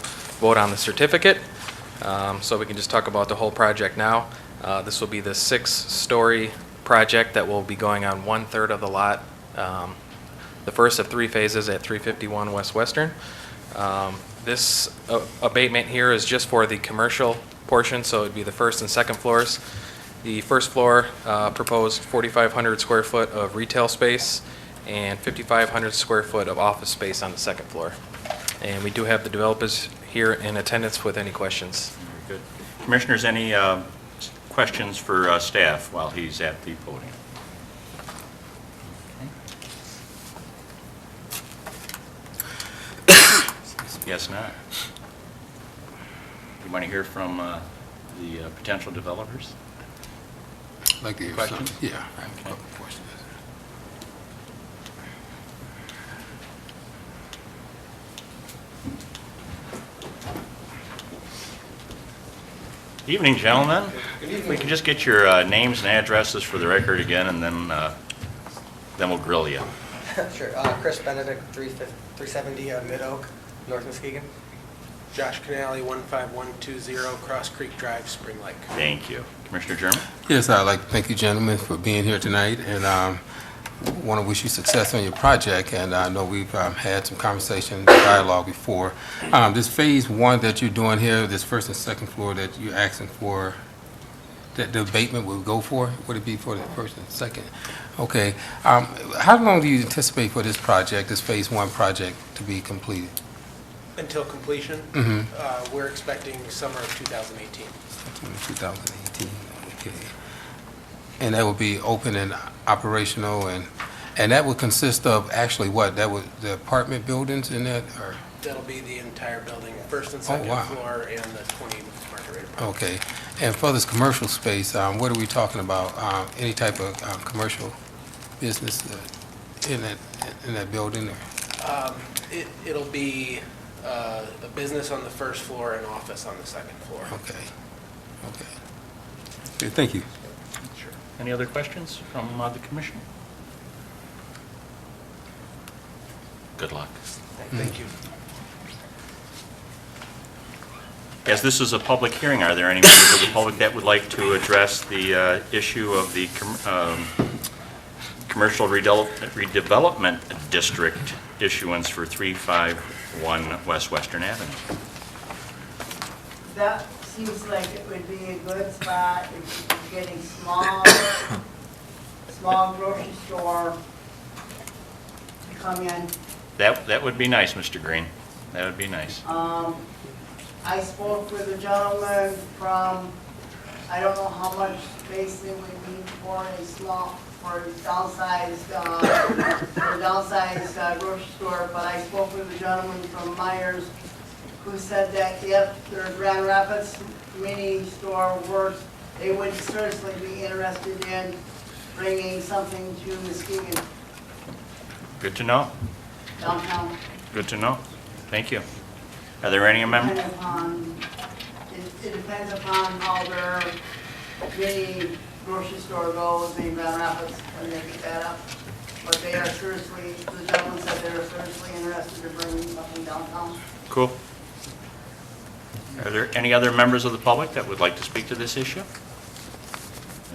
vote on the certificate. So we can just talk about the whole project now. This will be the 6-story project that will be going on 1/3 of the lot. The first of 3 phases at 351 West Western. This abatement here is just for the commercial portion, so it'd be the first and second floors. The first floor proposed 4,500 square foot of retail space and 5,500 square foot of office space on the second floor. And we do have the developers here in attendance with any questions. Very good. Commissioners, any questions for staff while he's at the podium? Yes, not. You want to hear from the potential developers? Like to hear Questions? something. Yeah, I have a Okay. couple of questions. Evening, gentlemen. If we can just get your names and addresses for the record again, and then we'll grill you. Sure. Chris Benedict, 370 Mid Oak, North Muskegon. Josh Canale, 15120 Cross Creek Drive, Spring Lake. Thank you. Commissioner German? Yes, I'd like to thank you gentlemen for being here tonight, and want to wish you success on your project. And I know we've had some conversation, dialogue before. This phase 1 that you're doing here, this first and second floor that you're asking for, that the abatement will go for, would it be for the first and second? Okay. How long do you anticipate for this project, this phase 1 project, to be completed? Until completion, we're expecting summer of 2018. 2018, okay. And that will be open and operational, and that would consist of actually what? That would, the apartment buildings in that, or? That'll be the entire building, first and second wow. floor, and the 20 market rate. Okay. And for this commercial space, what are we talking about? Any type of commercial business in that building? Or? It'll be a business on the first floor and office on the second floor. Okay. Okay. Okay, thank you. Sure. Any other questions from the commission? Good luck. Thank you. As this is a public hearing, are there any members of the public that would like to address the issue of the commercial redevelopment district issuance for 351 West Western Avenue? That seems like it would be a good spot if you're getting small grocery store to come in. That would be nice, Mr. Green. That would be nice. I spoke with a gentleman from, I don't know how much space they would need for a downsized grocery store, but I spoke with a gentleman from Myers who said that if their Grand Rapids mini store works, they would seriously be interested in bringing something to Muskegon Good to know. downtown. Good to know. Thank you. Are there any amendments? It depends upon how their mini grocery store goes in Grand Rapids when they pick that up. But they are seriously, the gentleman said they are seriously interested in bringing something downtown. Cool. Are there any other members of the public that would like to speak to this issue?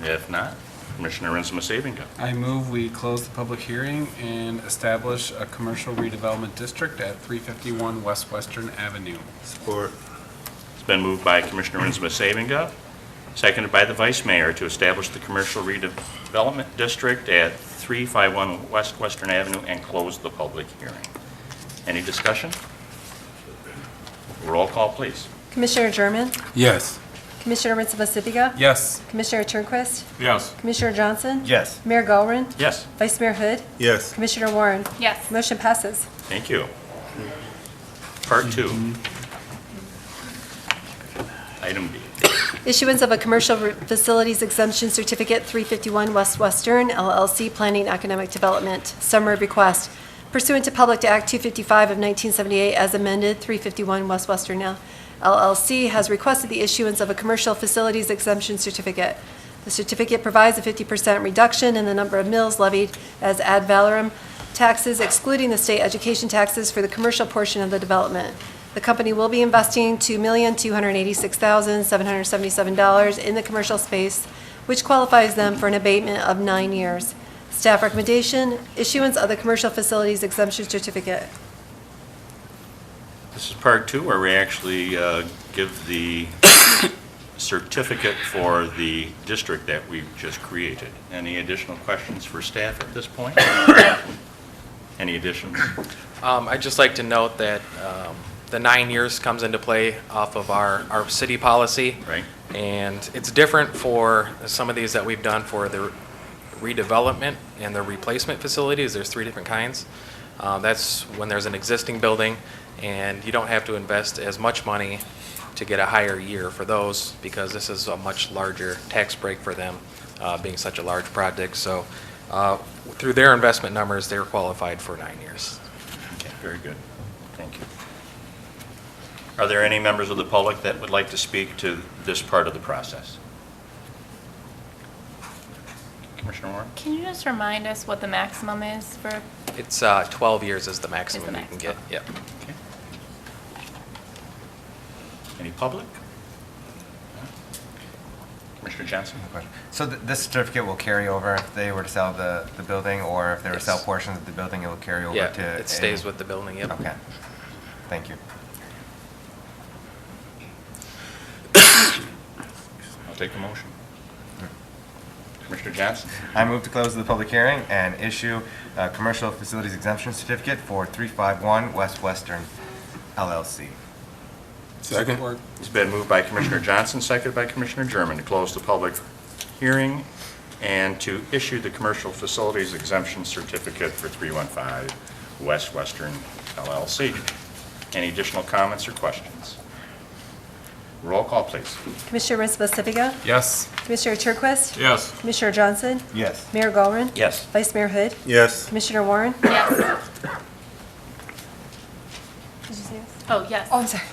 If not, Commissioner Rinsma-Sabinga. I move we close the public hearing and establish a commercial redevelopment district at 351 West Western Avenue. Support. It's been moved by Commissioner Rinsma-Sabinga, seconded by the Vice Mayor to establish the commercial redevelopment district at 351 West Western Avenue and close the public hearing. Any discussion? Roll call, please. Commissioner German? Yes. Commissioner Rinsma-Sibiga. Yes. Commissioner Turnquist. Yes. Commissioner Johnson. Yes. Mayor Galrin. Yes. Vice Mayor Hood. Yes. Commissioner Warren. Yes. Motion passes. Thank you. Part 2. Item B. Issuance of a commercial facilities exemption certificate, 351 West Western, LLC, Planning Economic Development. Summary request. Pursuant to Public Act 255 of 1978 as amended, 351 West Western LLC has requested the issuance of a commercial facilities exemption certificate. The certificate provides a 50% reduction in the number of mills levied as ad valorem taxes, excluding the state education taxes for the commercial portion of the development. The company will be investing $2,286,777 in the commercial space, which qualifies them for an abatement of 9 years. Staff recommendation, issuance of the commercial facilities exemption certificate. This is part 2, where we actually give the certificate for the district that we've just created. Any additional questions for staff at this point? Any additions? I'd just like to note that the 9 years comes into play off of our city policy. Right. And it's different for some of these that we've done for the redevelopment and the replacement facilities. There's 3 different kinds. That's when there's an existing building and you don't have to invest as much money to get a higher year for those, because this is a much larger tax break for them, being such a large project. So through their investment numbers, they're qualified for 9 years. Okay, very good. Thank you. Are there any members of the public that would like to speak to this part of the process? Commissioner Warren? Can you just remind us what the maximum is for? It's 12 years is the maximum you can get. Yep. Okay. Any public? Commissioner Johnson? So this certificate will carry over if they were to sell the building, or if they were to sell portions of the building, it will carry over to? Yeah, it stays with the building, yep. Okay. Thank you. I'll take the motion. Commissioner Johnson? I move to close the public hearing and issue a commercial facilities exemption certificate for 351 West Western LLC. Second. It's been moved by Commissioner Johnson, seconded by Commissioner German, to close the public hearing and to issue the commercial facilities exemption certificate for 315 West Western LLC. Any additional comments or questions? Roll call, please. Commissioner Rinsma-Sibiga. Yes. Commissioner Turnquist. Yes. Commissioner Johnson. Yes. Mayor Galrin. Yes. Vice Mayor Hood. Yes. Commissioner Warren. Yes. Did you say yes? Oh, yes. Oh, I'm sorry.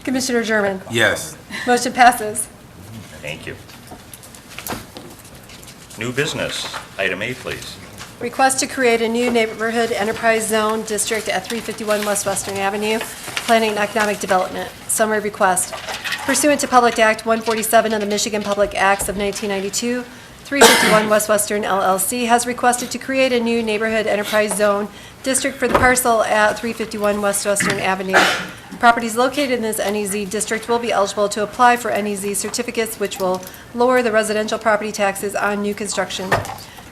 Commissioner German. Yes. Motion passes. Thank you. New business, item A, please. Request to create a new neighborhood enterprise zone district at 351 West Western Avenue, Planning and Economic Development. Summary request. Pursuant to Public Act 147 of the Michigan Public Acts of 1992, 351 West Western LLC has requested to create a new neighborhood enterprise zone district for the parcel at 351 West Western Avenue. Properties located in this NEZ district will be eligible to apply for NEZ certificates, which will lower the residential property taxes on new construction.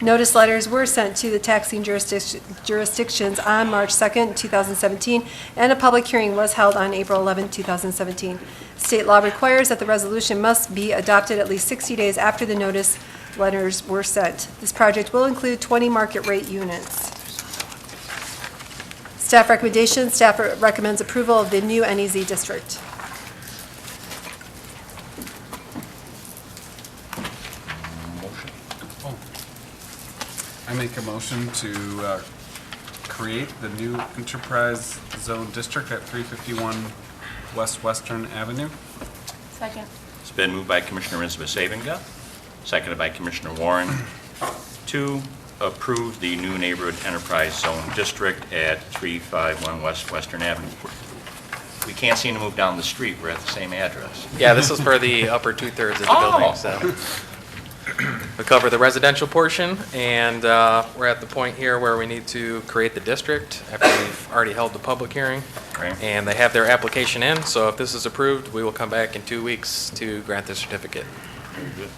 Notice letters were sent to the taxing jurisdictions on March 2nd, 2017, and a public hearing was held on April 11, 2017. State law requires that the resolution must be adopted at least 60 days after the notice letters were sent. This project will include 20 market rate units. Staff recommendation, staff recommends approval of the new NEZ district. I make a motion to create the new enterprise zone district at 351 West Western Avenue. Second. It's been moved by Commissioner Rinsma-Sibiga, seconded by Commissioner Warren, to approve the new neighborhood enterprise zone district at 351 West Western Avenue. We can't seem to move down the street. We're at the same address. Yeah, this is for the upper 2/3 of the building, so. We cover the residential portion, and we're at the point here where we need to create the district after we've already held the public hearing. Okay. And they have their application in, so if this is approved, we will come back in 2 weeks to grant the certificate. Very good.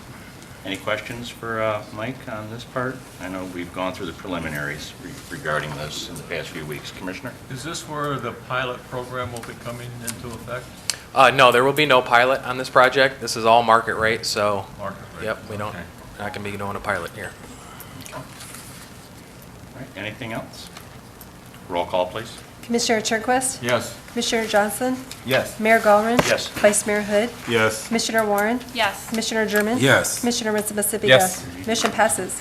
Any questions for Mike on this part? I know we've gone through the preliminaries regarding this in the past few weeks. Commissioner? Is this where the pilot program will be coming into effect? No, there will be no pilot on this project. This is all market rate, so. Market rate. Yep, we don't, Okay. not gonna be doing a pilot here. All right, anything else? Roll call, please. Commissioner Turnquist? Yes. Commissioner Johnson? Yes. Mayor Gallagher? Yes. Vice Mayor Hood? Yes. Commissioner Warren? Yes. Commissioner German? Yes. Commissioner Mitzvah Yes. Mission passes.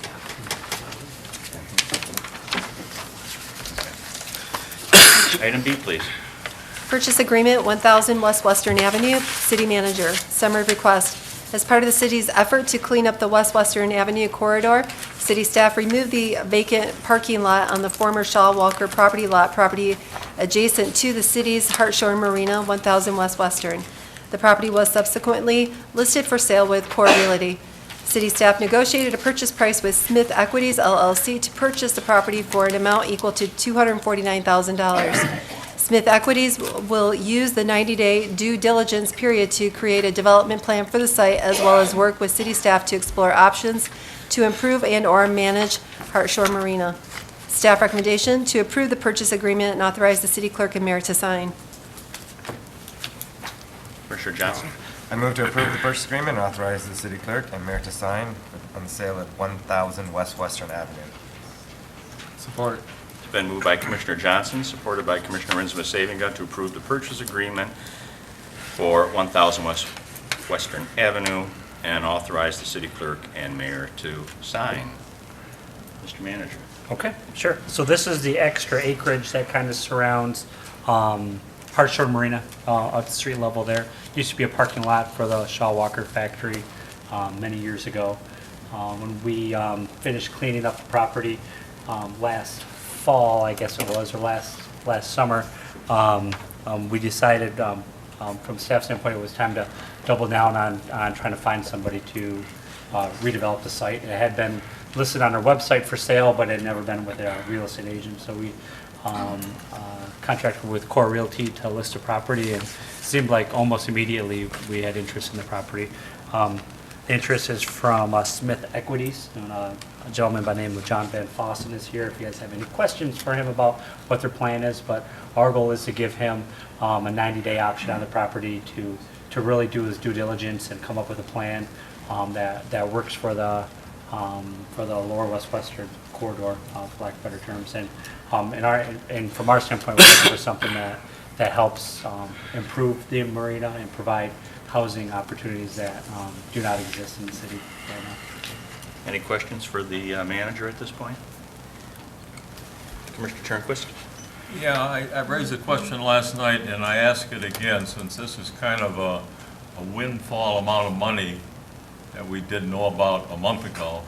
Item B, please. Purchase agreement, 1000 West Western Avenue, City Manager. Summary request. As part of the city's effort to clean up the West Western Avenue corridor, city staff removed the vacant parking lot on the former Shaw Walker property lot, property adjacent to the city's Hartshorn Marina, 1000 West Western. The property was subsequently listed for sale with Core Realty. City staff negotiated a purchase price with Smith Equities LLC to purchase the property for an amount equal to $249,000. Smith Equities will use the 90-day due diligence period to create a development plan for the site, as well as work with city staff to explore options to improve and/or manage Hartshorn Marina. Staff recommendation to approve the purchase agreement and authorize the city clerk and mayor to sign. Commissioner Johnson. I move to approve the purchase agreement and authorize the city clerk and mayor to sign on the sale at 1000 West Western Avenue. Support. It's been moved by Commissioner Johnson, supported by Commissioner Mitzvah to approve the purchase agreement for 1000 West Western Avenue and authorize the city clerk and mayor to sign. Mr. Manager. Okay, sure. So this is the extra acreage that kind of surrounds Hartshorn Marina at the street level there. Used to be a parking lot for the Shaw Walker factory many years ago. When we finished cleaning up the property last fall, I guess it was, or last summer, we decided from staff standpoint it was time to double down on trying to find somebody to redevelop the site. It had been listed on our website for sale, but it had never been with a real estate agent. So we contracted with Core Realty to list the property, and it seemed like almost immediately we had interest in the property. The interest is from Smith Equities, and a gentleman by the name of John Van Fossen is here if you guys have any questions for him about what their plan is. But our goal is to give him a 90-day option on the property to really do his due diligence and come up with a plan that works for the lower West Western corridor, for lack of better terms. And from our standpoint, we're looking for something that helps improve the marina and provide housing opportunities that do not exist in the city right now. Any questions for the manager at this point? Commissioner Turnquist? Yeah, I raised a question last night, and I ask it again, since this is kind of a windfall amount of money that we didn't know about a month ago.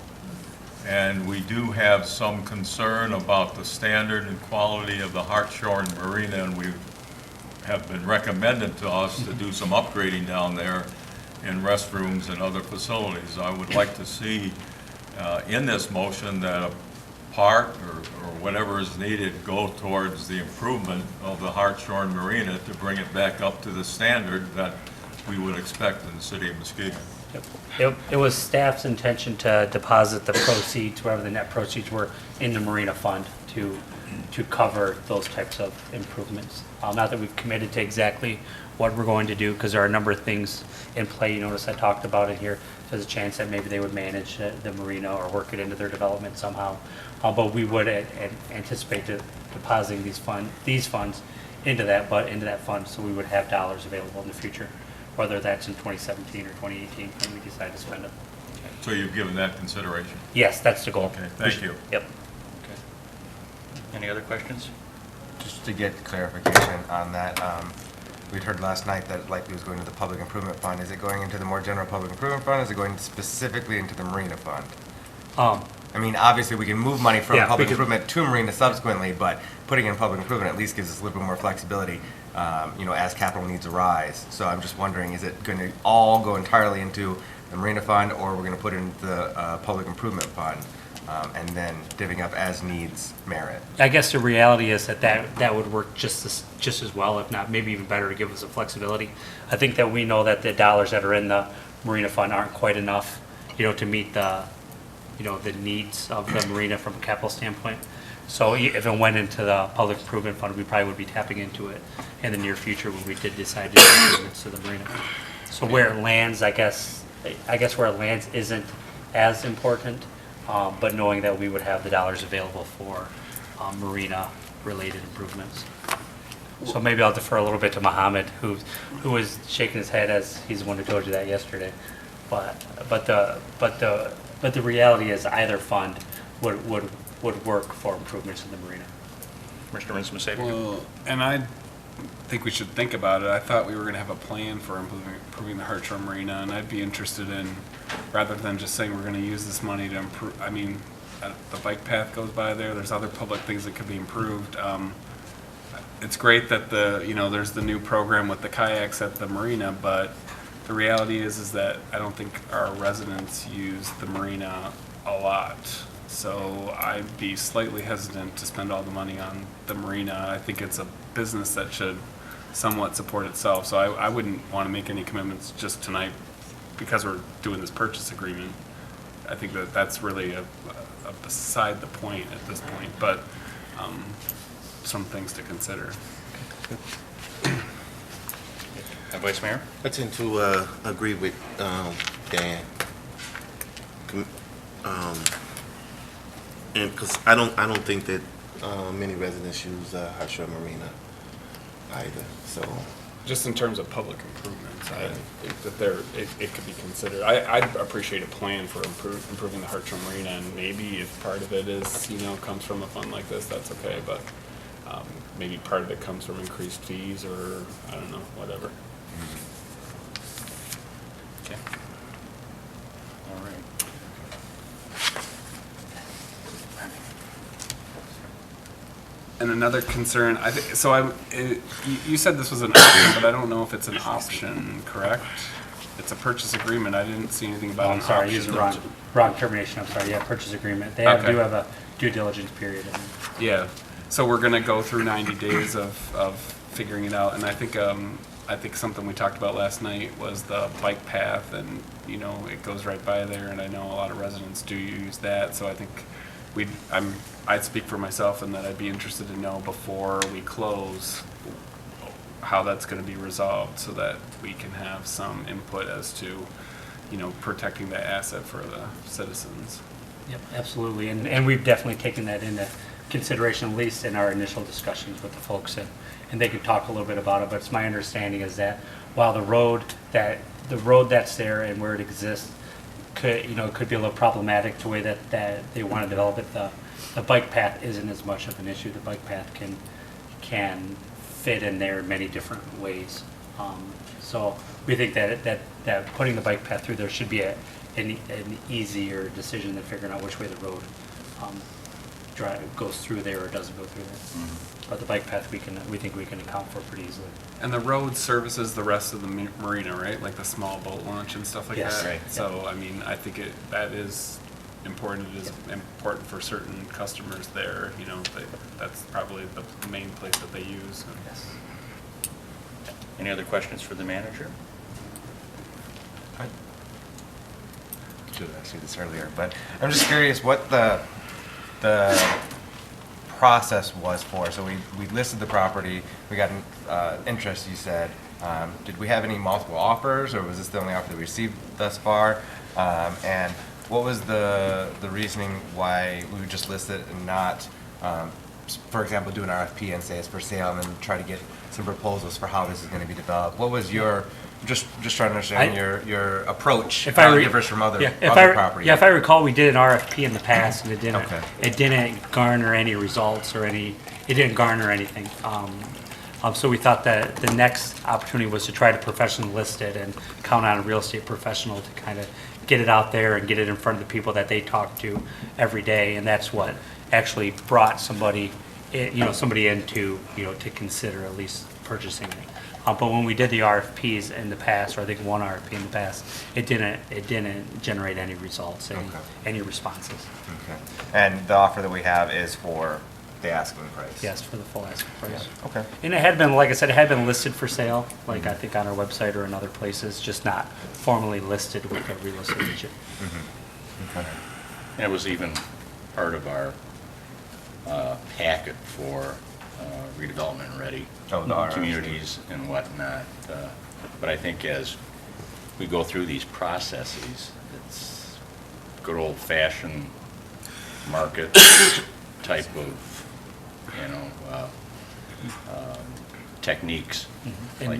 And we do have some concern about the standard and quality of the Hartshorn Marina, and we have been recommended to us to do some upgrading down there in restrooms and other facilities. I would like to see in this motion that a part or whatever is needed go towards the improvement of the Hartshorn Marina to bring it back up to the standard that we would expect in the city of Muskegon. It was staff's intention to deposit the proceeds, wherever the net proceeds were, in the Marina Fund to cover those types of improvements. Not that we've committed to exactly what we're going to do, because there are a number of things in play. You notice I talked about it here. There's a chance that maybe they would manage the marina or work it into their development somehow. But we would anticipate depositing these funds into that fund, so we would have dollars available in the future, whether that's in 2017 or 2018 when we decide to spend it. So you've given that consideration? Yes, that's the goal. Okay, thank you. Yep. Any other questions? Just to get clarification on that, we'd heard last night that it likely was going to the public improvement fund. Is it going into the more general public improvement fund? Is it going specifically into the marina fund? I mean, obviously, we can move money from public improvement to marina subsequently, but putting in public improvement at least gives us a little bit more flexibility, as capital needs arise. So I'm just wondering, is it going to all go entirely into the marina fund, or we're going to put it into the public improvement fund, and then divvying up as needs merit? I guess the reality is that would work just as well, if not maybe even better, to give us a flexibility. I think that we know that the dollars that are in the marina fund aren't quite enough, to meet the needs of the marina from a capital standpoint. So if it went into the public improvement fund, we probably would be tapping into it in the near future when we did decide to do improvements to the marina. So where it lands, I guess where it lands isn't as important, but knowing that we would have the dollars available for marina-related improvements. So maybe I'll defer a little bit to Mohammed, who was shaking his head as he's the one who told you that yesterday. But the reality is either fund would work for improvements in the marina. Commissioner Muskegon. Well, and I think we should think about it. I thought we were gonna have a plan for improving the Hartshorn Marina, and I'd be interested in, rather than just saying we're gonna use this money to improve, I mean, the bike path goes by there's other public things that could be improved. It's great that there's the new program with the kayaks at the marina, but the reality is that I don't think our residents use the marina a lot. So I'd be slightly hesitant to spend all the money on the marina. I think it's a business that should somewhat support itself. So I wouldn't want to make any commitments just tonight because we're doing this purchase agreement. I think that's really a beside the point at this point, but some things to consider. Vice Mayor? I tend to agree with Dan. And because I don't think that many residents use Hartshorn Marina either. So Just in terms of public improvements, I think that it could be considered. I'd appreciate a plan for improving the Hartshorn Marina, and maybe if part of it is, comes from a fund like this, that's okay, but maybe part of it comes from increased fees or, I don't know, whatever. Okay. All right. And another concern, I think, so you said this was an option, but I don't know if it's an option, correct? It's a purchase agreement. I didn't see anything about an option. I'm sorry, using the wrong termination. I'm sorry. Yeah, purchase agreement. They do have a due diligence period. Yeah. So we're gonna go through 90 days of figuring it out, and I think something we talked about last night was the bike path, and it goes right by there, and I know a lot of residents do use that. So I think I'd speak for myself in that I'd be interested to know before we close how that's going to be resolved, so that we can have some input as to, protecting the asset for the citizens. Yep, absolutely, and we've definitely taken that into consideration, at least in our initial discussions with the folks, and they can talk a little bit about it. But it's my understanding is that while the road that's there and where it exists could be a little problematic the way that they want to develop it, the bike path isn't as much of an issue. The bike path can fit in there in many different ways. So we think that putting the bike path through there should be an easier decision than figuring out which way the road goes through there or doesn't go through there. Mm-hmm. But the bike path we think we can account for pretty easily. And the road services the rest of the marina, right? Like the small boat launch and stuff like yes, that. Right. So I mean, I think that is important. It is important for certain customers there. That's probably the main place that they use. Yes. Any other questions for the manager? I should have asked you this earlier, but I'm just curious what the process was for. So we listed the property, we got interest, you said. Did we have any multiple offers, or was this the only offer that we received thus far? And what was the reasoning why we would just list it and not, for example, do an RFP and say it's for sale and then try to get some proposals for how this is going to be developed? What was your, just trying to understand your approach, how it differs from other property? Yeah, if I recall, we did an RFP in the past, and it didn't garner any results it didn't garner anything. So we thought that the next opportunity was to try to professionally list it and count on a real estate professional to kind of get it out there and get it in front of the people that they talk to every day, and that's what actually brought somebody in to consider at least purchasing it. But when we did the RFPs in the past, or I think one RFP in the past, it didn't generate any results, any responses. Okay. And the offer that we have is for the asking price? Yes, for the full asking price. Yeah. Okay. And it had been, like I said, it had been listed for sale, like I think on our website or in other places, just not formally listed with a real estate agent. Mm-hmm. Okay. And it was even part of our packet for redevelopment-ready communities and whatnot. But I think as we go through these processes, it's good old-fashioned market type of, techniques, like,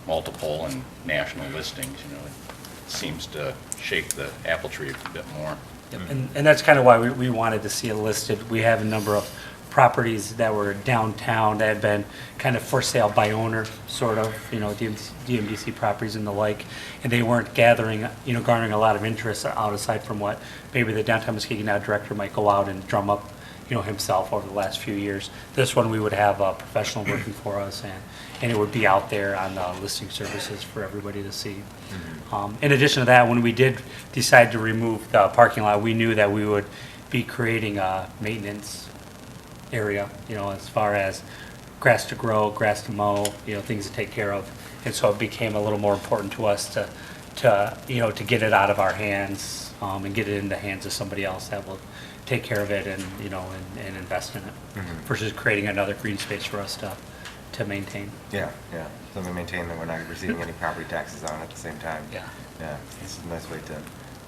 multiple and national listings, it seems to shake the apple tree a bit more. And that's kind of why we wanted to see it listed. We have a number of properties that were downtown that had been kind of for sale by owner, sort of, DMDC properties and the like, and they weren't garnering a lot of interest aside from what maybe the downtown Muskegon now director might go out and drum up, himself over the last few years. This one, we would have a professional working for us, and it would be out there on the listing services for everybody to see. In addition to that, when we did decide to remove the parking lot, we knew that we would be creating a maintenance area, as far as grass to grow, grass to mow, things to take care of. And so it became a little more important to us to get it out of our hands, and get it in the hands of somebody else that will take care of it and, and invest in it, versus creating another green space for us to maintain. Yeah. So we maintain that we're not receiving any property taxes on it at the same time. Yeah. This is a nice way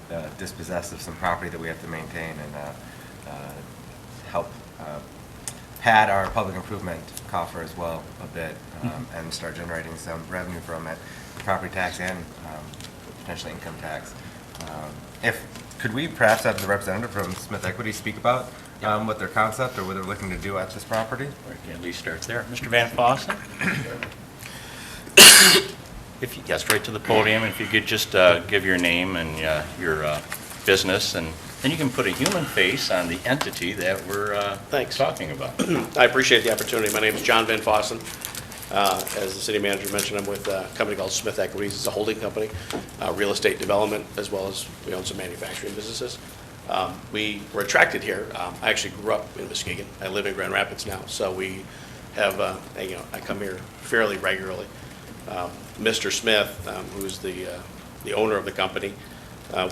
to dispossess of some property that we have to maintain and help pad our public improvement coffer as well a bit, and start generating some revenue from it, property tax and potentially income tax. Could we perhaps have the representative from Smith Equity speak about what their concept or what they're looking to do at this property? We can at least start there. Mr. Van Fossen? Yes, right to the podium. If you could just give your name and your business, and then you can put a human face on the entity that we're talking about. I appreciate the opportunity. My name is John Van Fossen. As the city manager mentioned, I'm with a company called Smith Equities. It's a holding company, real estate development, as well as we own some manufacturing businesses. We were attracted here. I actually grew up in Muskegon. I live in Grand Rapids now, so we have, I come here fairly regularly. Mr. Smith, who's the owner of the company,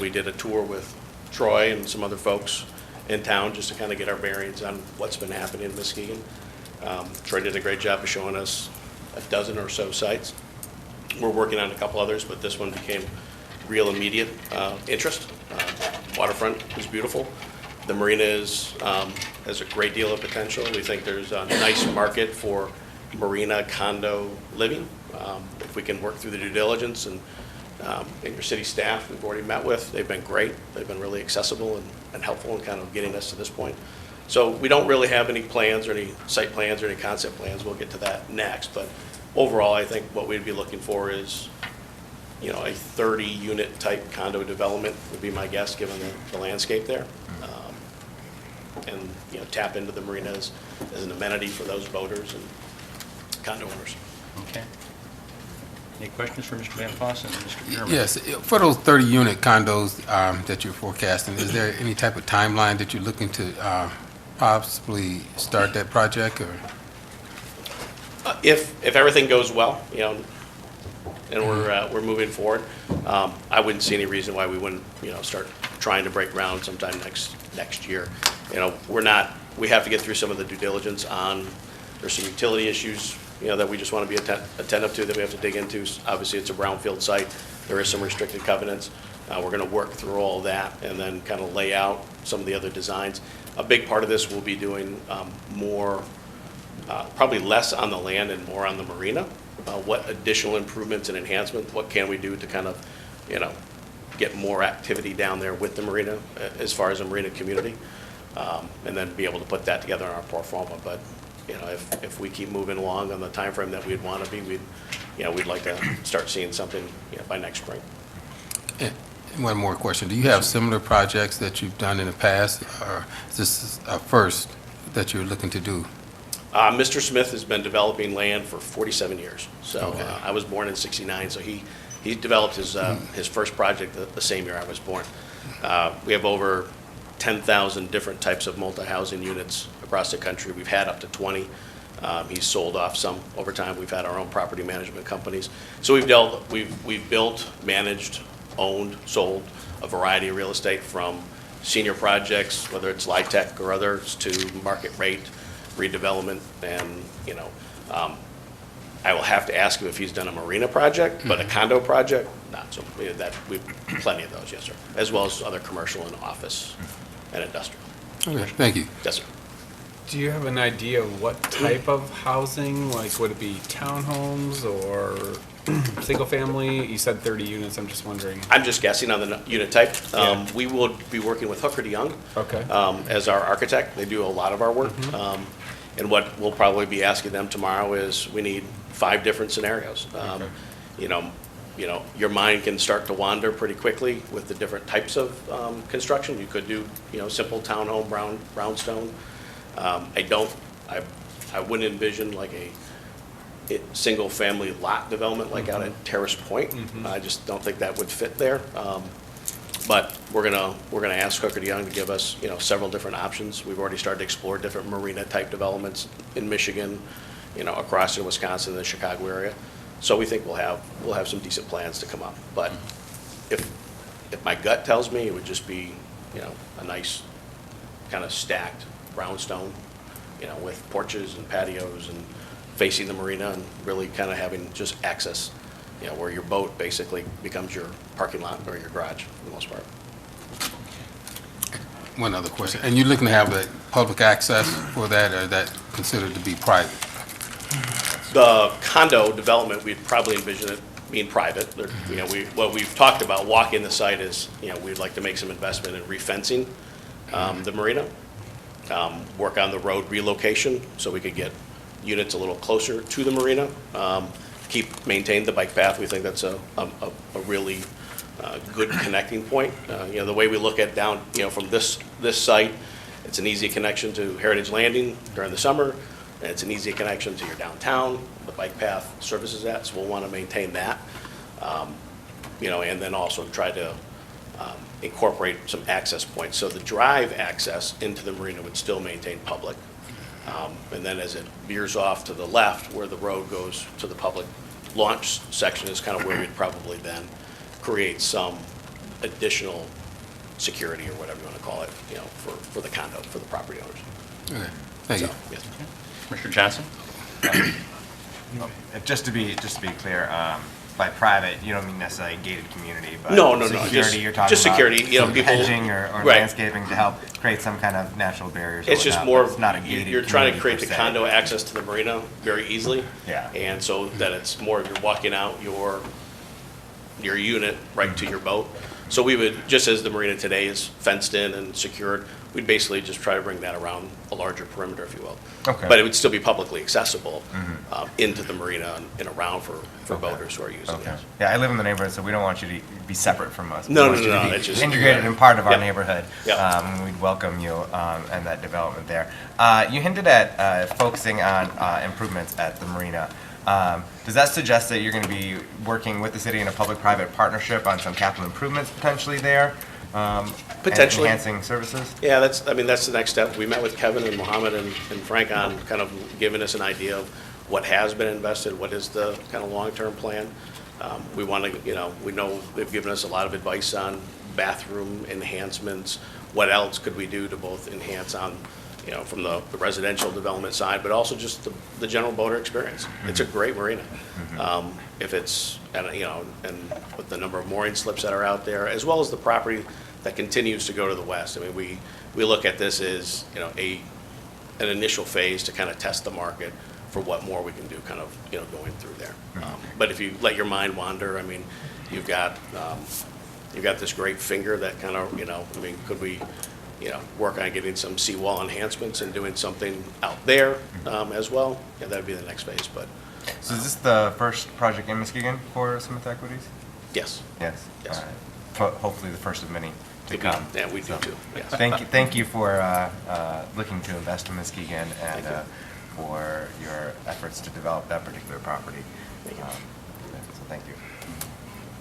we did a tour with Troy and some other folks in town just to kind of get our bearings on what's been happening in Muskegon. Troy did a great job of showing us a dozen or so sites. We're working on a couple others, but this one became real immediate interest. Waterfront is beautiful. The marina has a great deal of potential. We think there's a nice market for marina condo living. If we can work through the due diligence and your city staff we've already met with, they've been great. They've been really accessible and helpful in kind of getting us to this point. So we don't really have any plans or any site plans or any concept plans. We'll get to that next. But overall, I think what we'd be looking for is, a 30-unit type condo development would be my guess, given the landscape there. And, tap into the marinas as an amenity for those boaters and condo owners. Okay. Any questions for Mr. Van Fossen and Mr. German? Yes, for those 30-unit condos that you're forecasting, is there any type of timeline that you're looking to possibly start that project, or? If everything goes well, and we're moving forward, I wouldn't see any reason why we wouldn't, start trying to break ground sometime next year. We have to get through some of the due diligence on, there's some utility issues, that we just want to be attentive to, that we have to dig into. Obviously, it's a brownfield site. There is some restricted covenants. We're going to work through all that and then kind of lay out some of the other designs. A big part of this will be doing more, probably less on the land and more on the marina. What additional improvements and enhancements, what can we do to kind of, get more activity down there with the marina as far as a marina community, and then be able to put that together in our pro forma. But, if we keep moving along on the time frame that we'd want to be, we'd like to start seeing something, by next spring. And one more question. Do you have similar projects that you've done in the past, or is this a first that you're looking to do? Mr. Smith has been developing land for 47 years. So Okay. I was born in '69, so he developed his first project the same year I was born. We have over 10,000 different types of multi-housing units across the country. We've had up to 20. He's sold off some over time. We've had our own property management companies. So we've built, managed, owned, sold a variety of real estate, from senior projects, whether it's LIHTC or others, to market rate, redevelopment, and, I will have to ask him if he's done a marina project, but a condo project, not so. We've plenty of those, yes, sir, as well as other commercial and office and industrial. Okay, thank you. Yes, sir. Do you have an idea of what type of housing? Like, would it be townhomes or single family? You said 30 units, I'm just wondering. I'm just guessing on the unit type. Yeah. We will be working with Hooker DeYoung. Okay. As our architect. They do a lot of our work. And what we'll probably be asking them tomorrow is, we need 5 different scenarios. Your mind can start to wander pretty quickly with the different types of construction. You could do, simple townhome, brownstone. I wouldn't envision like a single-family lot development like out at Terrace Point. I just don't think that would fit there. But we're gonna ask Hooker DeYoung to give us, several different options. We've already started to explore different marina-type developments in Michigan, across in Wisconsin, the Chicago area. So we think we'll have some decent plans to come up. But if my gut tells me, it would just be, a nice kind of stacked brownstone, with porches and patios and facing the marina, and really kind of having just access, where your boat basically becomes your parking lot or your garage for the most part. One other question. And you're looking to have a public access for that, or is that considered to be private? The condo development, we'd probably envision it being private. What we've talked about walking the site is, we'd like to make some investment in refencing the marina, work on the road relocation so we could get units a little closer to the marina, maintain the bike path. We think that's a really good connecting point. The way we look at down, from this site, it's an easy connection to Heritage Landing during the summer, and it's an easy connection to your downtown. The bike path services that, so we'll want to maintain that. And then also try to incorporate some access points. So the drive access into the marina would still maintain public. And then as it veers off to the left, where the road goes to the public launch section, is kind of where we'd probably then create some additional security, or whatever you want to call it, for the condo, for the property owners. Okay, thank you. Yes. Commissioner Johnson? Just to be clear, by private, you don't mean necessarily a gated community, but No. security, you're talking just about security, some people. hedging or Right. landscaping to help create some kind of natural barriers. or It's just whatnot, more, but it's not a gated you're trying to community create per the se. condo access to the marina very easily. Yeah. And so that it's more, you're walking out your unit right to your boat. So we would, just as the marina today is fenced in and secured, we'd basically just try to bring that around a larger perimeter, if you will. Okay. But it would still be publicly accessible into the marina and around for boaters who are using Okay. it. Yeah, I live in the neighborhood, so we don't want you to be separate from us. No, We want you to be it's just integrated and part of our Yep. neighborhood. Yep. And we'd welcome you and that development there. You hinted at focusing on improvements at the marina. Does that suggest that you're going to be working with the city in a public-private partnership on some capital improvements potentially there? Potentially. And enhancing services? Yeah, that's the next step. We met with Kevin and Mohammed and Frank on kind of giving us an idea of what has been invested, what is the kind of long-term plan. We want to, we know they've given us a lot of advice on bathroom enhancements. What else could we do to both enhance on, from the residential development side, but also just the general boater experience. It's a great marina. If it's, and with the number of mooring slips that are out there, as well as the property that continues to go to the west. I mean, we look at this as, an initial phase to kind of test the market for what more we can do kind of, going through there. But if you let your mind wander, I mean, you've got this great finger that kind of, could we, work on getting some seawall enhancements and doing something out there as well? Yeah, that'd be the next phase, but. So is this the first project in Muskegon for Smith Equities? Yes. Yes. Yes. Hopefully the first of many to Could be. come. Yeah, we do too, yes. Thank you for looking to invest in Muskegon and for your efforts to develop that particular property. Thank you. So thank you.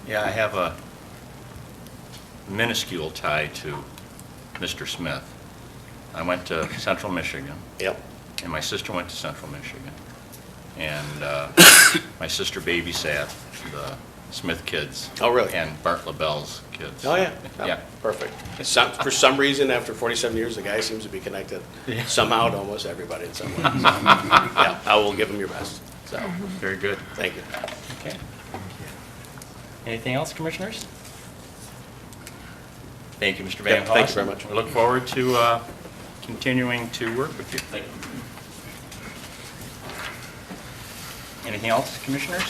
Yeah, I have a minuscule tie to Mr. Smith. I went to Central Michigan. Yep. And my sister went to Central Michigan. And my sister babysat the Smith kids. Oh, really? And Bart LaBelle's kids. Oh, yeah. Yeah. Perfect. For some reason, after 47 years, the guy seems to be connected somehow to almost everybody in some way. So, yeah, I will give him your best. So, Very good. thank you. Okay. Anything else, Commissioners? Thank you, Mr. Van Yep, thank you Hossen. very much. We look forward to continuing to work with you. Thank you. Anything else, Commissioners?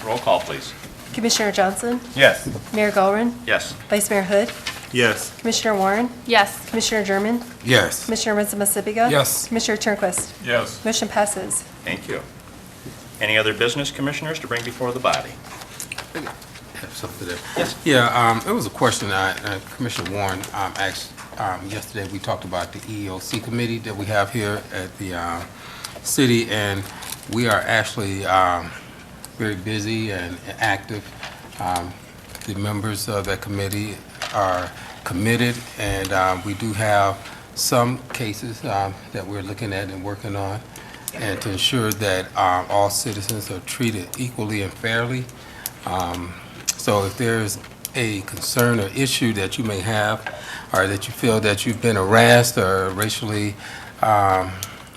Roll call, please. Commissioner Johnson? Yes. Mayor Gallren? Yes. Vice Mayor Hood? Yes. Commissioner Warren? Yes. Commissioner German? Yes. Commissioner Ritz-Masibiga? Yes. Commissioner Turnquist? Yes. Motion passes. Thank you. Any other business, Commissioners, to bring before the body? Have something there. Yes. Yeah, it was a question Commissioner Warren asked yesterday. We talked about the EEOC committee that we have here at the city, and we are actually very busy and active. The members of that committee are committed, and we do have some cases that we're looking at and working on, and to ensure that all citizens are treated equally and fairly. So if there's a concern or issue that you may have, or that you feel that you've been harassed or racially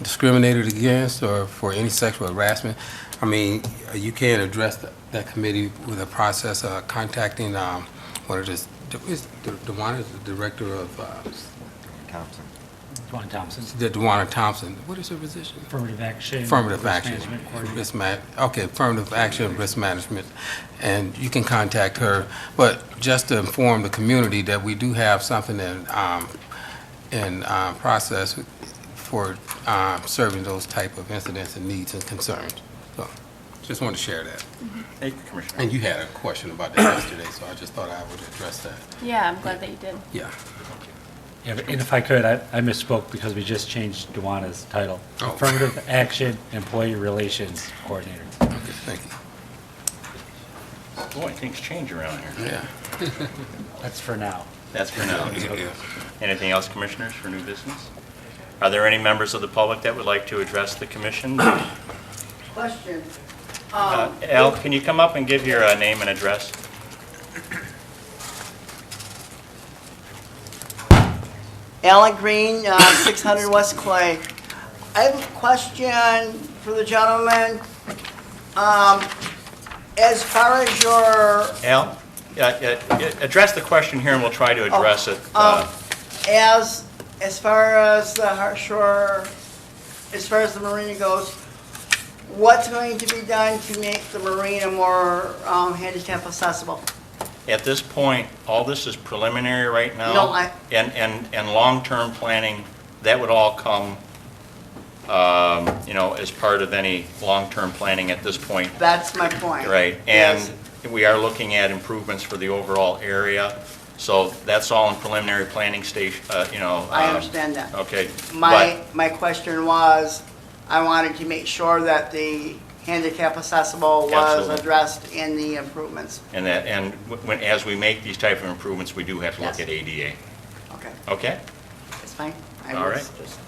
discriminated against, or for any sexual harassment, I mean, you can address that committee with a process of contacting what it is, DeWanna is the director of Thompson. Dwan Thompson. DeWanna Thompson. What is her position? Affirmative action. Affirmative risk action. management coordinator. Okay, affirmative action, risk management, and you can contact her. But just to inform the community that we do have something in process for serving those type of incidents and needs and concerns. So, just want to share that. Thank you, Commissioner. And you had a question about that yesterday, so I just thought I would address that. Yeah, I'm glad that you did. Yeah. Yeah, and if I could, I misspoke because we just changed DeWanna's title. Oh. Affirmative Action Employee Relations Coordinator. Okay, thank you. Boy, things change around here. Yeah. That's for now. That's for now. Yeah. Anything else, Commissioners, for new business? Are there any members of the public that would like to address the commission? Question. Al, can you come up and give your name and address? Alan Green, 600 West Clay. I have a question for the gentleman. As far as your, Al, address the question here and we'll try to address it. as far as the Hart Shore, as far as the marina goes, what's going to be done to make the marina more handicap accessible? At this point, all this is preliminary right now. No, And long-term planning, that would all come, as part of any long-term planning at this point. That's my point. Right, Yes. and we are looking at improvements for the overall area, so that's all in preliminary planning stage, I understand that. Okay. My question was, I wanted to make sure that the handicap accessible was Absolutely. addressed in the improvements. As we make these type of improvements, we do have to look Yes. at ADA. Okay, Okay? it's fine. I All was right. just-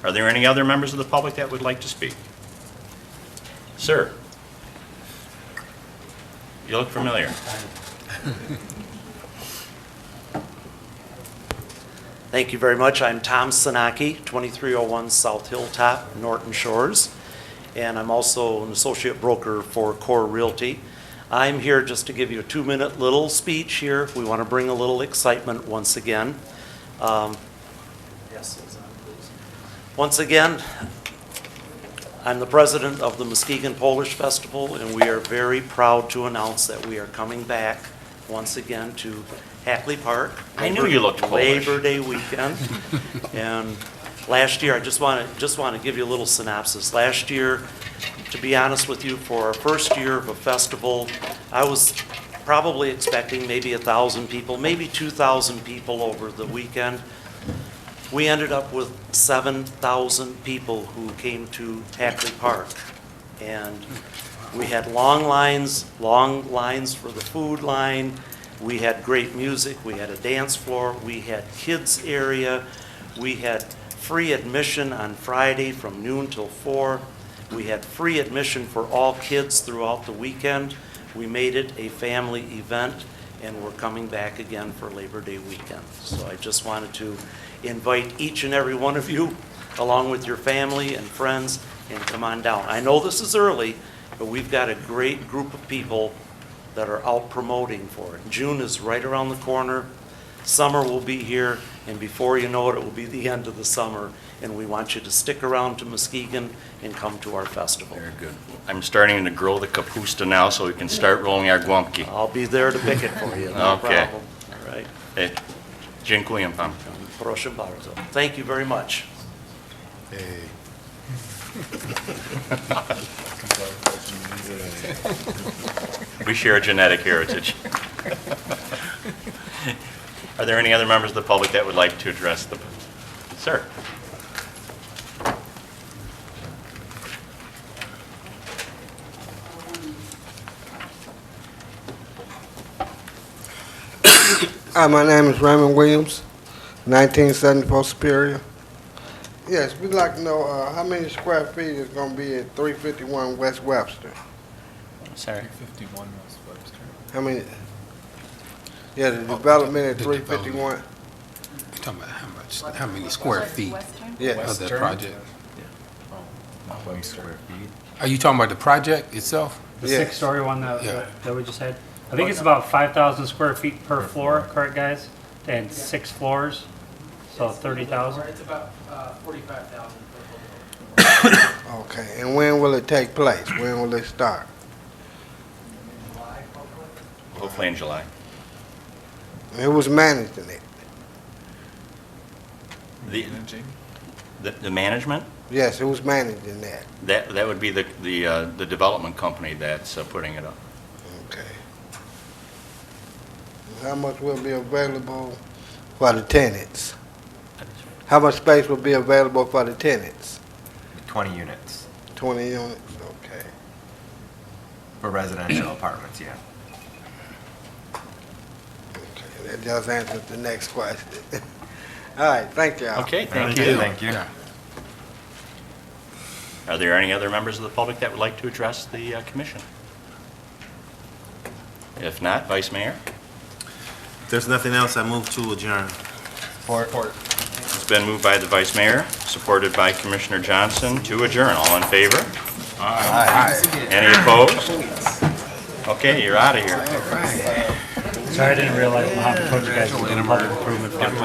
Are there any other members of the public that would like to speak? Sir? You look familiar. Thank you very much. I'm Tom Sanaki, 2301 South Hilltop, Norton Shores, and I'm also an associate broker for Core Realty. I'm here just to give you a 2-minute little speech here. We want to bring a little excitement once again. Yes, it's on, please. Once again, I'm the president of the Muskegon Polish Festival, and we are very proud to announce that we are coming back once again to Hackley Park. I knew you looked Polish. Labor Day weekend. And last year, I just want to give you a little synopsis. Last year, to be honest with you, for our first year of a festival, I was probably expecting maybe 1,000 people, maybe 2,000 people over the weekend. We ended up with 7,000 people who came to Hackley Park. And we had long lines for the food line. We had great music. We had a dance floor. We had kids area. We had free admission on Friday from noon till 4. We had free admission for all kids throughout the weekend. We made it a family event, and we're coming back again for Labor Day weekend. So I just wanted to invite each and every one of you, along with your family and friends, and come on down. I know this is early, but we've got a great group of people that are out promoting for it. June is right around the corner. Summer will be here, and before you know it, it will be the end of the summer. And we want you to stick around to Muskegon and come to our festival. Very good. I'm starting to grow the kapusta now so we can start rolling our guamki. I'll be there to pick it for you, no Okay. problem. All right. Dziękuję pan. Proszę bardzo. Thank you very much. We share a genetic heritage. Are there any other members of the public that would like to address the, sir? Hi, my name is Raymond Williams, 1974 Superior. Yes, we'd like to know how many square feet is going to be at 351 West Webster? Sorry. 51 West Webster. How many? Yeah, the development at 351. You're talking about how many square feet Yeah. of that project? How square feet? Are you talking about the project itself? The Yes. six-story one that, Yeah. that we just had? I think it's about 5,000 square feet per floor, correct, guys? And 6 floors, so 30,000? It's about 45,000 per floor. Okay, and when will it take place? When will it start? Hopefully in July. Who was managing it? The management? Yes, who's managing that? That would be the development company that's putting it up. Okay. How much will be available for the tenants? How much space will be available for the tenants? 20 units 20 units, okay. for residential apartments, yeah. Okay, that just answers the next question. All right, thank y'all. Okay, thank you. Thank you. Are there any other members of the public that would like to address the commission? If not, Vice Mayor? If there's nothing else, I move to adjourn. Support. It's been moved by the Vice Mayor, supported by Commissioner Johnson to adjourn. All in favor? Aye. Any opposed? Okay, you're out of here. Sorry, I didn't realize Muhammad told you guys to do the public improvement fund.